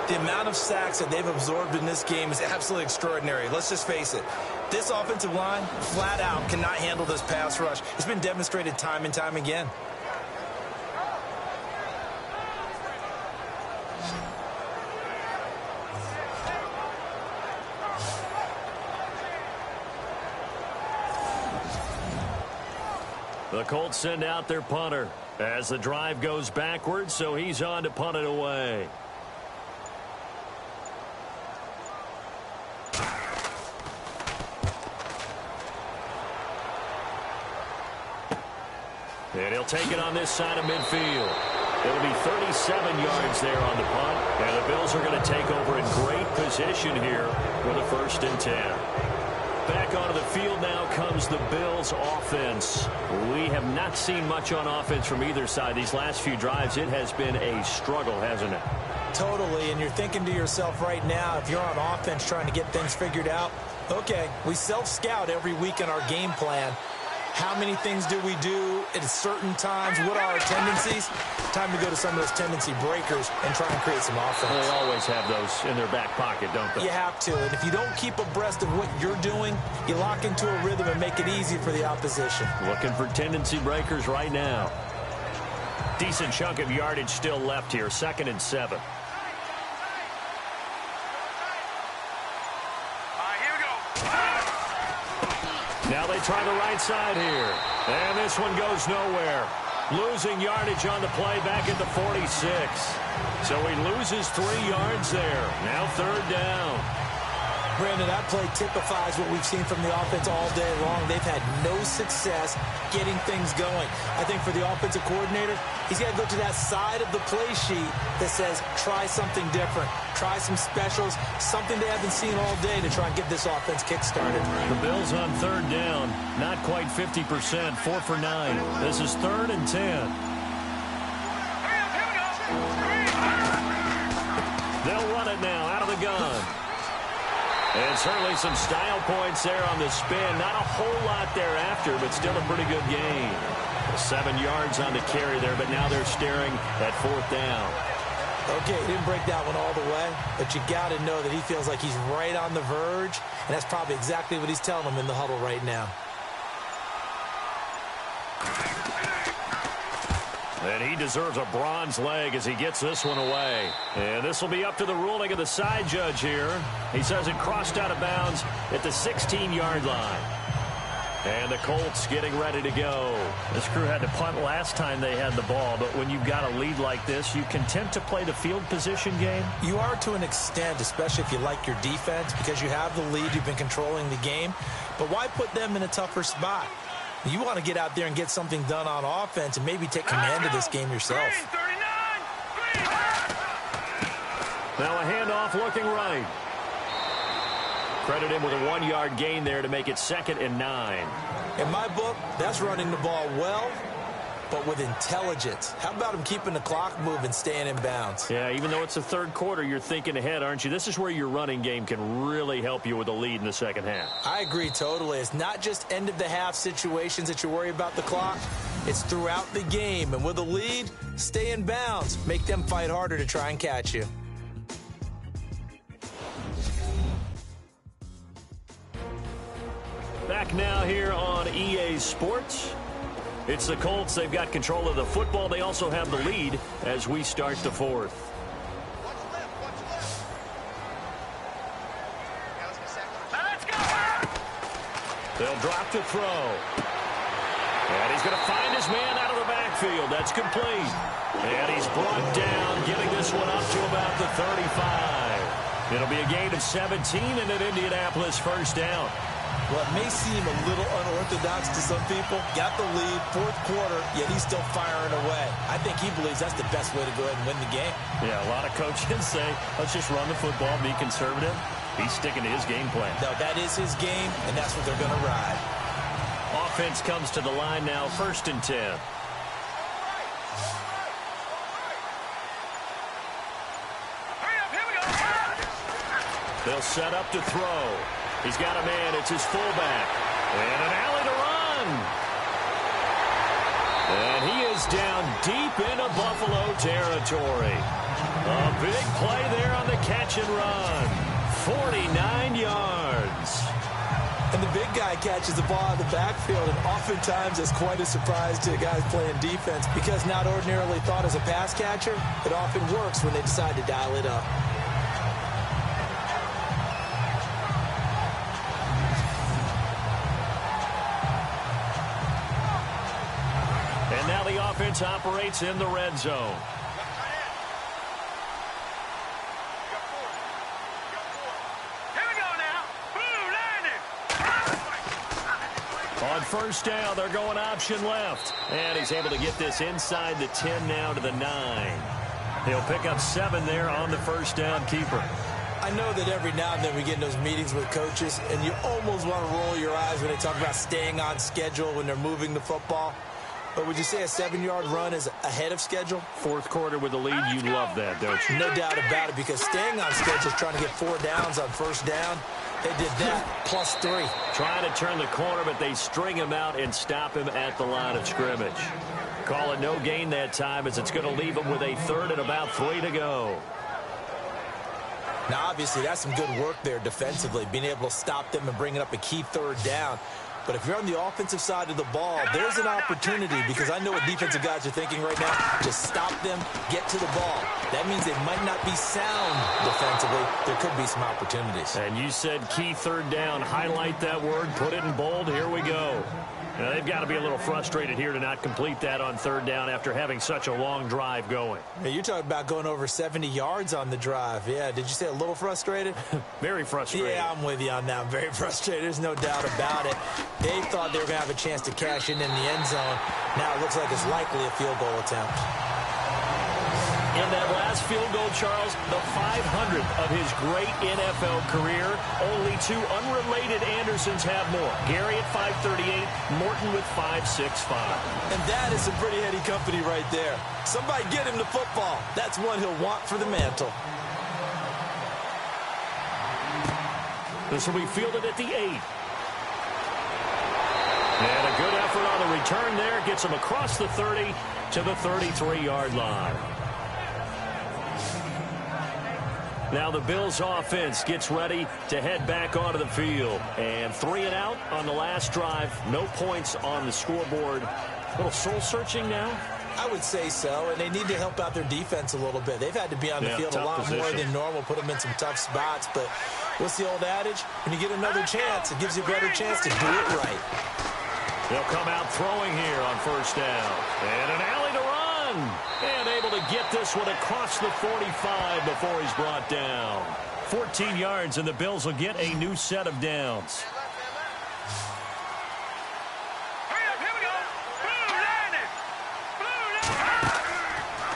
The amount of sacks that they've absorbed in this game is absolutely extraordinary. Let's just face it. This offensive line, flat out, cannot handle this pass rush. It's been demonstrated time and time again. The Colts send out their punter as the drive goes backwards, so he's on to punt it away. And he'll take it on this side of midfield. It'll be 37 yards there on the punt, and the Bills are going to take over in great position here with a 1st and 10. Back onto the field now comes the Bills offense. We have not seen much on offense from either side. These last few drives, it has been a struggle, hasn't it? Totally, and you're thinking to yourself right now, if you're on offense trying to get things figured out, okay, we self-scout every week in our game plan. How many things do we do at certain times? What are our tendencies? Time to go to some of those tendency breakers and try and create some offense. They always have those in their back pocket, don't they? You have to, and if you don't keep abreast of what you're doing, you lock into a rhythm and make it easy for the opposition. Looking for tendency breakers right now. Decent chunk of yardage still left here, 2nd and 7. Now they try the right side here. And this one goes nowhere. Losing yardage on the play back at the 46. So he loses 3 yards there. Now 3rd down. Brandon, that play typifies what we've seen from the offense all day long. They've had no success getting things going. I think for the offensive coordinator, he's got to go to that side of the play sheet that says, try something different. Try some specials, something they haven't seen all day to try and get this offense kick-started. The Bills on 3rd down, not quite 50%, 4 for 9. This is 3rd and 10. They'll run it now out of the gun. And certainly some style points there on the spin. Not a whole lot thereafter, but still a pretty good gain. 7 yards on the carry there, but now they're staring at 4th down. Okay, he didn't break that one all the way, but you got to know that he feels like he's right on the verge, and that's probably exactly what he's telling them in the huddle right now. And he deserves a bronze leg as he gets this one away. And this will be up to the ruling of the side judge here. He says it crossed out of bounds at the 16-yard line. And the Colts getting ready to go. This crew had to punt last time they had the ball, but when you've got a lead like this, you content to play the field position game? You are to an extent, especially if you like your defense, because you have the lead, you've been controlling the game. But why put them in a tougher spot? You want to get out there and get something done on offense and maybe take command of this game yourself. Now a handoff looking right. Credit him with a 1-yard gain there to make it 2nd and 9. In my book, that's running the ball well, but with intelligence. How about him keeping the clock moving, staying in bounds? Yeah, even though it's the third quarter, you're thinking ahead, aren't you? This is where your running game can really help you with a lead in the second half. I agree totally. It's not just end-of-the-half situations that you worry about the clock. It's throughout the game. And with a lead, stay in bounds. Make them fight harder to try and catch you. Back now here on EA Sports. It's the Colts. They've got control of the football. They also have the lead as we start the fourth. They'll drop to throw. And he's going to find his man out of the backfield. That's complete. And he's brought down, getting this one up to about the 35. It'll be a gain of 17 and an Indianapolis first down. Well, it may seem a little unorthodox to some people. Got the lead, fourth quarter, yet he's still firing away. I think he believes that's the best way to go ahead and win the game. Yeah, a lot of coaches say, let's just run the football, be conservative. He's sticking to his game plan. No, that is his game, and that's what they're going to ride. Offense comes to the line now, 1st and 10. They'll set up to throw. He's got a man. It's his fullback. And an alley to run. And he is down deep into Buffalo territory. A big play there on the catch and run. 49 yards. And the big guy catches the ball out of the backfield, and oftentimes it's quite a surprise to guys playing defense because not ordinarily thought as a pass catcher, it often works when they decide to dial it up. And now the offense operates in the red zone. On first down, they're going option left. And he's able to get this inside the 10 now to the 9. He'll pick up 7 there on the first down keeper. I know that every now and then we get in those meetings with coaches, and you almost want to roll your eyes when they talk about staying on schedule when they're moving the football. But would you say a 7-yard run is ahead of schedule? Fourth quarter with the lead, you love that, don't you? No doubt about it, because staying on schedule is trying to get 4 downs on first down. They did that, plus 3. Trying to turn the corner, but they string him out and stop him at the line of scrimmage. Call it no gain that time, as it's going to leave him with a 3rd and about 3 to go. Now, obviously, that's some good work there defensively, being able to stop them and bringing up a key 3rd down. But if you're on the offensive side of the ball, there's an opportunity, because I know what defensive guys are thinking right now. Just stop them, get to the ball. That means they might not be sound defensively. There could be some opportunities. And you said key 3rd down. Highlight that word. Put it in bold. Here we go. Now, they've got to be a little frustrated here to not complete that on 3rd down after having such a long drive going. Hey, you're talking about going over 70 yards on the drive. Yeah, did you say a little frustrated? Very frustrated. Yeah, I'm with you on that. I'm very frustrated. There's no doubt about it. They thought they were going to have a chance to cash in the end zone. Now it looks like it's likely a field goal attempt. In that last field goal, Charles, the 500th of his great NFL career. Only 2 unrelated Andersons have more. Gary at 538, Morton with 565. And that is some pretty heady company right there. Somebody get him the football. That's one he'll want for the mantle. This will be fielded at the 8. And a good effort on the return there. Gets him across the 30 to the 33-yard line. Now the Bills offense gets ready to head back onto the field. And 3 and out on the last drive. No points on the scoreboard. A little soul-searching now. I would say so, and they need to help out their defense a little bit. They've had to be on the field a lot more than normal, put them in some tough spots. But what's the old adage? When you get another chance, it gives you a better chance to do it right. They'll come out throwing here on first down. And an alley to run. And able to get this one across the 45 before he's brought down. 14 yards, and the Bills will get a new set of downs.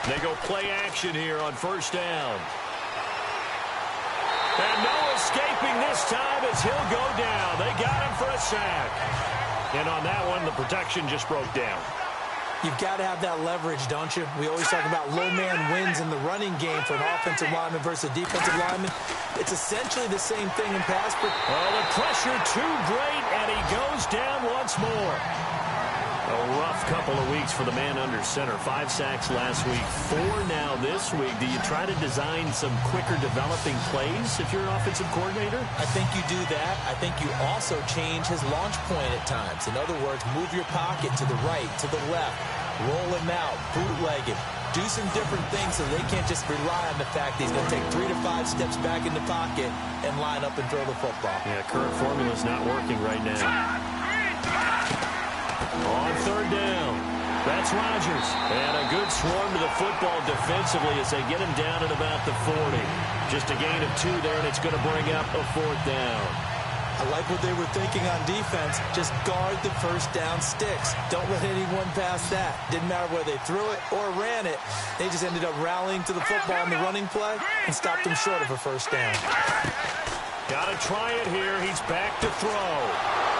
They go play action here on first down. And no escaping this time as he'll go down. They got him for a sack. And on that one, the protection just broke down. You've got to have that leverage, don't you? We always talk about low man wins in the running game for an offensive lineman versus a defensive lineman. It's essentially the same thing in pass. Oh, the pressure too great, and he goes down once more. A rough couple of weeks for the man under center. 5 sacks last week, 4 now this week. Do you try to design some quicker developing plays if you're an offensive coordinator? I think you do that. I think you also change his launch point at times. In other words, move your pocket to the right, to the left, roll him out, bootleg him. Do some different things so they can't just rely on the fact that he's going to take 3 to 5 steps back in the pocket and line up and throw the football. Yeah, current formula's not working right now. On third down, that's Rodgers. And a good swarm to the football defensively as they get him down at about the 40. Just a gain of 2 there, and it's going to bring up a 4th down. I like what they were thinking on defense. Just guard the first down sticks. Don't let anyone pass that. Didn't matter whether they threw it or ran it. They just ended up rallying to the football in the running play and stopped them short of a first down. Got to try it here. He's back to throw.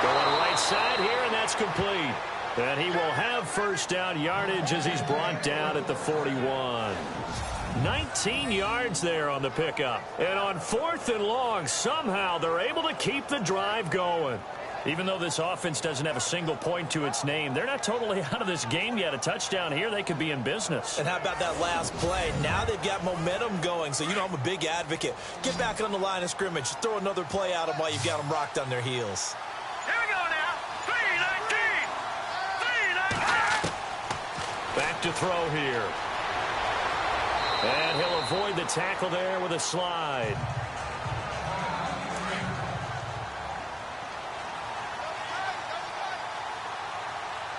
Going right side here, and that's complete. And he will have first down yardage as he's brought down at the 41. 19 yards there on the pickup. And on 4th and long, somehow they're able to keep the drive going. Even though this offense doesn't have a single point to its name, they're not totally out of this game yet. A touchdown here, they could be in business. And how about that last play? Now they've got momentum going, so you know I'm a big advocate. Get back on the line of scrimmage. Throw another play at them while you've got them rocked on their heels. Here we go now. 3-19. 3-19. Back to throw here. And he'll avoid the tackle there with a slide.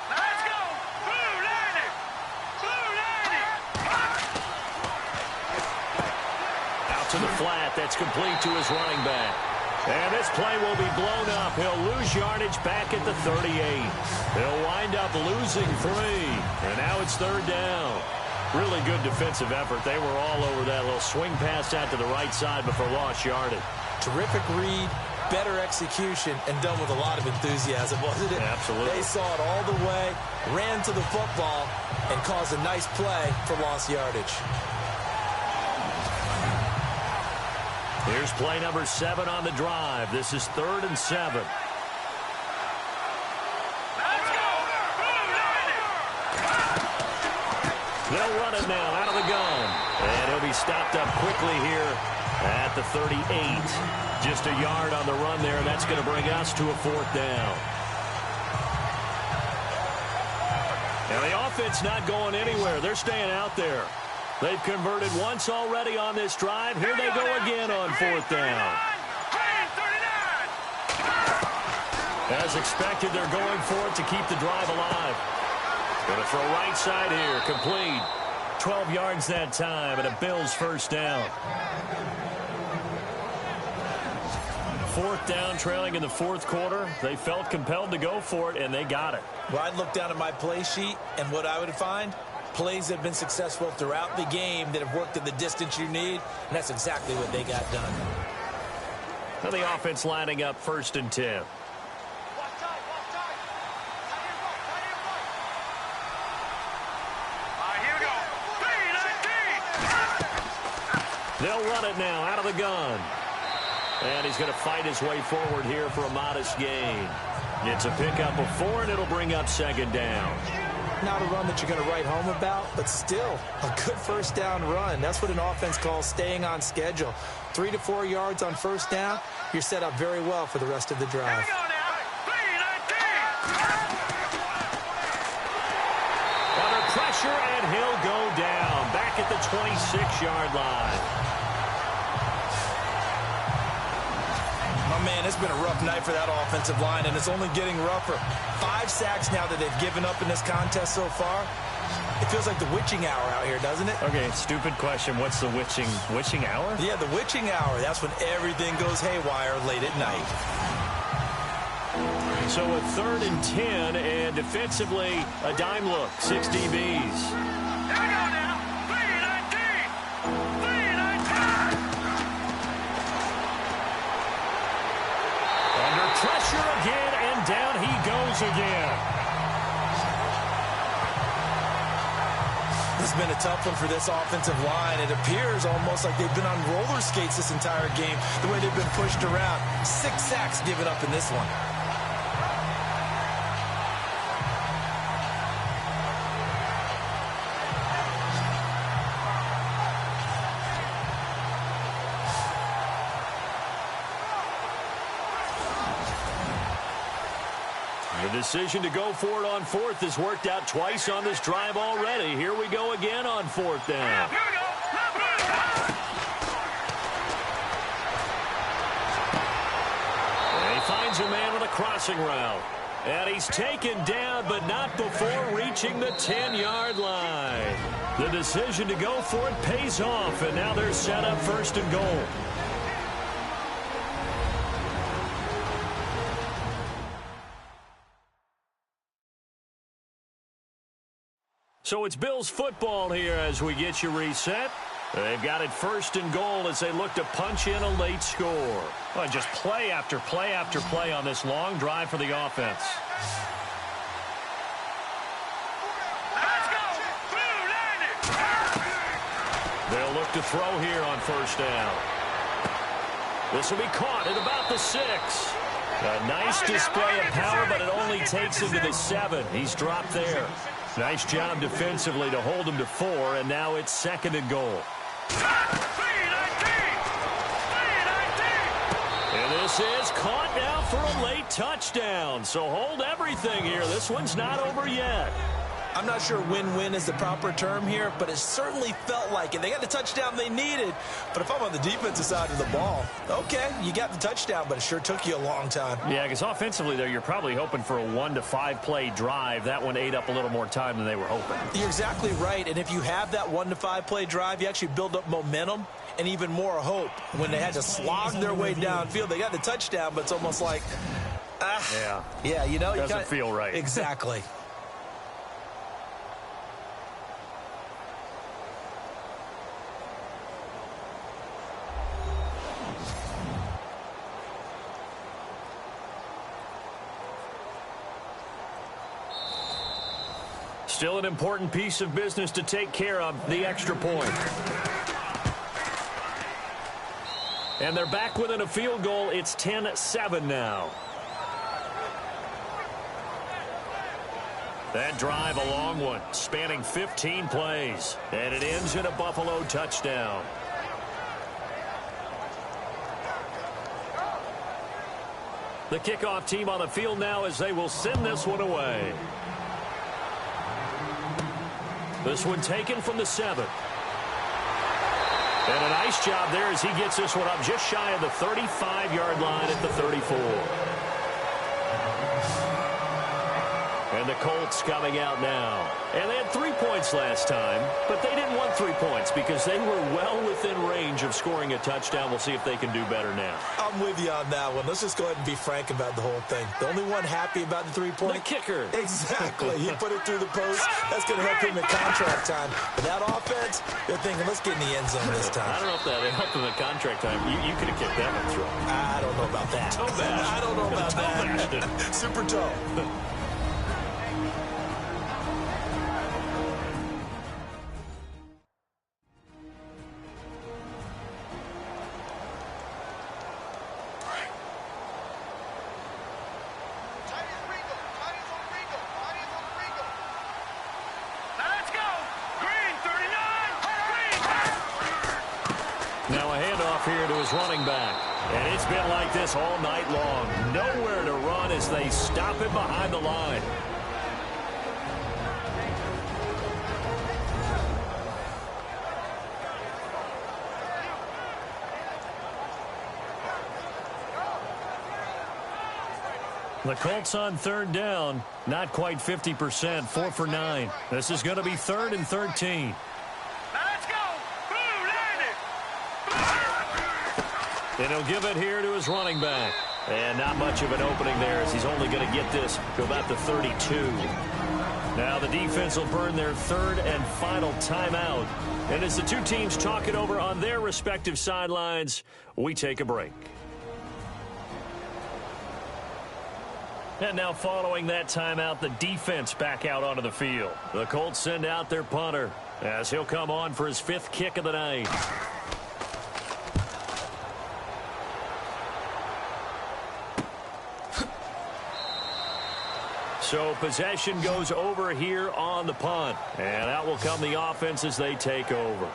Let's go. Blue 90. Blue 90. Out to the flat. That's complete to his running back. And this play will be blown up. He'll lose yardage back at the 38. He'll wind up losing 3. And now it's 3rd down. Really good defensive effort. They were all over that little swing pass out to the right side before lost yardage. Terrific read, better execution, and done with a lot of enthusiasm, wasn't it? Absolutely. They saw it all the way, ran to the football, and caused a nice play for lost yardage. Here's play number 7 on the drive. This is 3rd and 7. They'll run it now out of the gun. And he'll be stopped up quickly here at the 38. Just a yard on the run there. That's going to bring us to a 4th down. Now the offense not going anywhere. They're staying out there. They've converted once already on this drive. Here they go again on 4th down. As expected, they're going for it to keep the drive alive. Going to throw right side here. Complete. 12 yards that time, and a Bills first down. 4th down, trailing in the 4th quarter. They felt compelled to go for it, and they got it. Well, I'd look down at my play sheet, and what I would find, plays that have been successful throughout the game that have worked at the distance you need, and that's exactly what they got done. Now the offense lining up 1st and 10. They'll run it now out of the gun. And he's going to fight his way forward here for a modest gain. It's a pickup of 4, and it'll bring up 2nd down. Not a run that you're going to write home about, but still a good first down run. That's what an offense calls staying on schedule. 3 to 4 yards on first down, you're set up very well for the rest of the drive. Under pressure, and and he'll go down back at the 26-yard line. Oh, man, it's been a rough night for that offensive line, and it's only getting rougher. 5 sacks now that they've given up in this contest so far. It feels like the witching hour out here, doesn't it? Okay, stupid question. What's the witching hour? Yeah, the witching hour. That's when everything goes haywire late at night. So a 3rd and 10, and defensively, a dime look. 6 DBs. Here we go now. 3-19. Under pressure again, and down he goes again. This has been a tough one for this offensive line. It appears almost like they've been on roller skates this entire game, the way they've been pushed around. 6 sacks given up in this one. The decision to go for it on 4th has worked out twice on this drive already. Here we go again on 4th down. Here we go. And he finds a man with a crossing route. And he's taken down, but not before reaching the 10-yard line. The decision to go for it pays off, and now they're set up 1st and goal. So it's Bills football here as we get you reset. They've got it 1st and goal as they look to punch in a late score. Well, just play after play after play on this long drive for the offense. Let's go. They'll look to throw here on 1st down. This will be caught at about the 6. A nice display of power, but it only takes him to the 7. He's dropped there. Nice job defensively to hold him to 4, and now it's 2nd and goal. 3-19. And this is caught now for a late touchdown. So hold everything here. This one's not over yet. I'm not sure win-win is the proper term here, but it certainly felt like it. They got the touchdown they needed, but if I'm on the defensive side of the ball, okay, you got the touchdown, but it sure took you a long time. Yeah, because offensively, there, you're probably hoping for a 1 to 5 play drive. That one ate up a little more time than they were hoping. You're exactly right, and if you have that 1 to 5 play drive, you actually build up momentum and even more hope. When they had to slog their way downfield, they got the touchdown, but it's almost like, yeah, you know, doesn't feel right. Exactly. Still an important piece of business to take care of, the extra point. And they're back within a field goal. It's 10-7 now. That drive, a long one, spanning 15 plays. And it ends in a Buffalo touchdown. The kickoff team on the field now as they will send this one away. This one taken from the 7. And a nice job there as he gets this one up just shy of the 35-yard line at the 34. And the Colts coming out now. And they had 3 points last time, but they didn't want 3 points because they were well within range of scoring a touchdown. We'll see if they can do better now. I'm with you on that one. Let's just go ahead and be frank about the whole thing. The only one happy about the 3-point? The kicker. Exactly. He put it through the post. That's going to help him in contract time. But that offense, they're thinking, let's get in the end zone this time. I don't know if that helped him in contract time. You could have kicked that one through. I don't know about that. Toe bash. I don't know about Toe that. Super toe. Let's go. Green 39. Green. Now a handoff here to his running back. And it's been like this all night long. Nowhere to run as they stop him behind the line. The Colts on third down, not quite 50%, 4 for 9. This is going to be 3rd and 13. Now let's go. Boom, land it. And he'll give it here to his running back. And not much of an opening there as he's only going to get this to about the 32. Now the defense will burn their 3rd and final timeout. And as the two teams talk it over on their respective sidelines, we take a break. And now following that timeout, the defense back out onto the field. The Colts send out their punter as he'll come on for his 5th kick of the night. So possession goes over here on the punt. And out will come the offense as they take over.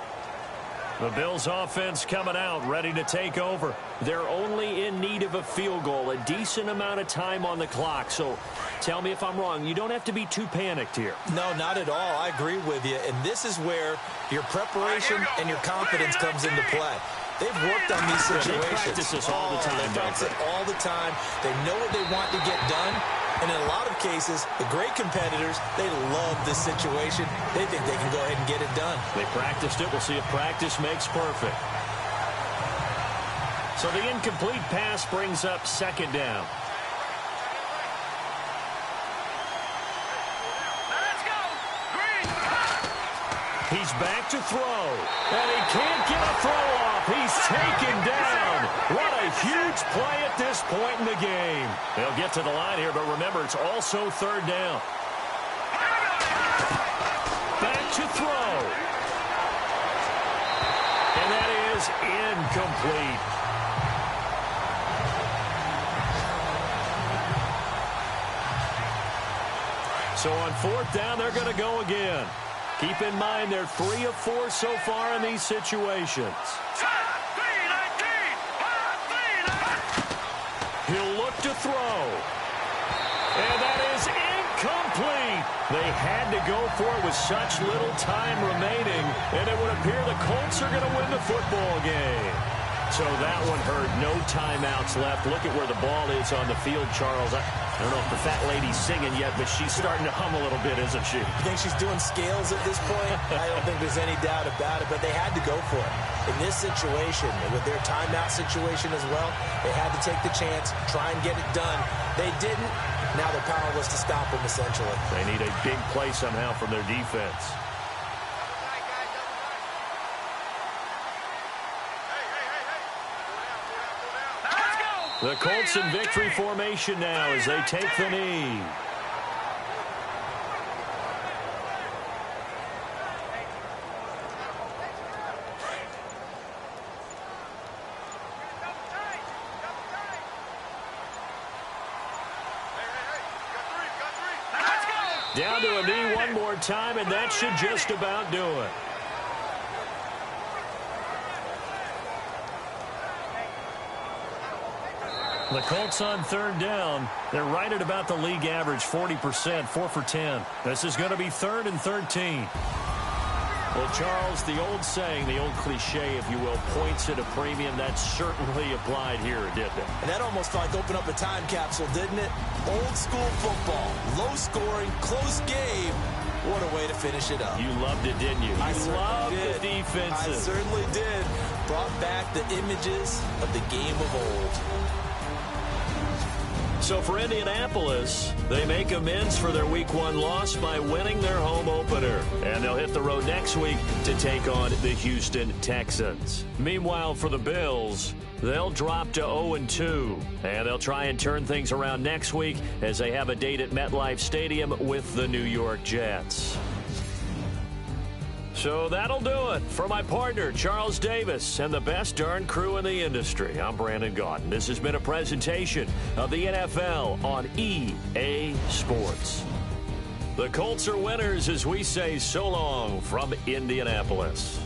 The Bills offense coming out, ready to take over. They're only in need of a field goal, a decent amount of time on the clock. So tell me if I'm wrong. You don't have to be too panicked here. No, not at all. I agree with you. And this is where your preparation and your confidence comes into play. They've worked on these situations. They practice this all the time. They practice it all the time. They know what they want to get done. And in a lot of cases, the great competitors, they love this situation. They think they can go ahead and get it done. They practiced it. We'll see if practice makes perfect. So the incomplete pass brings up 2nd down. Let's go. Green. He's back to throw. And he can't get a throw off. He's taken down. What a huge play at this point in the game. They'll get to the line here, but remember, it's also 3rd down. Back to throw. And that is incomplete. So on 4th down, they're going to go again. Keep in mind, they're 3 of 4 so far in these situations. He'll look to throw. And that is incomplete. They had to go for it with such little time remaining, and it would appear the Colts are going to win the football game. So that one hurt. No timeouts left. Look at where the ball is on the field, Charles. I don't know if the fat lady's singing yet, but she's starting to hum a little bit, isn't she? You think she's doing scales at this point? I don't think there's any doubt about it, but they had to go for it. In this situation, with their timeout situation as well, they had to take the chance, try and get it done. They didn't. Now they're powerless to stop them, essentially. They need a big play somehow from their defense. The Colts in victory formation now as they take the knee. Down to a knee one more time, and that should just about do it. The Colts on 3rd down. They're right at about the league average, 40%, 4 for 10. This is going to be 3rd and 13. Well, Charles, the old saying, the old cliche, if you will, points at a premium, that certainly applied here, didn't it? And that almost like opened up a time capsule, didn't it? Old school football, low scoring, close game. What a way to finish it up. You loved it, didn't you? I You loved did. the defenses. I certainly did. Brought back the images of the game of old. So for Indianapolis, they make amends for their Week 1 loss by winning their home opener. And they'll hit the road next week to take on the Houston Texans. Meanwhile, for the Bills, they'll drop to 0-2. And they'll try and turn things around next week as they have a date at MetLife Stadium with the New York Jets. So that'll do it. For my partner, Charles Davis, and the best darn crew in the industry, I'm Brandon Gaudin. This has been a presentation of the NFL on EA Sports. The Colts are winners as we say so long from Indianapolis.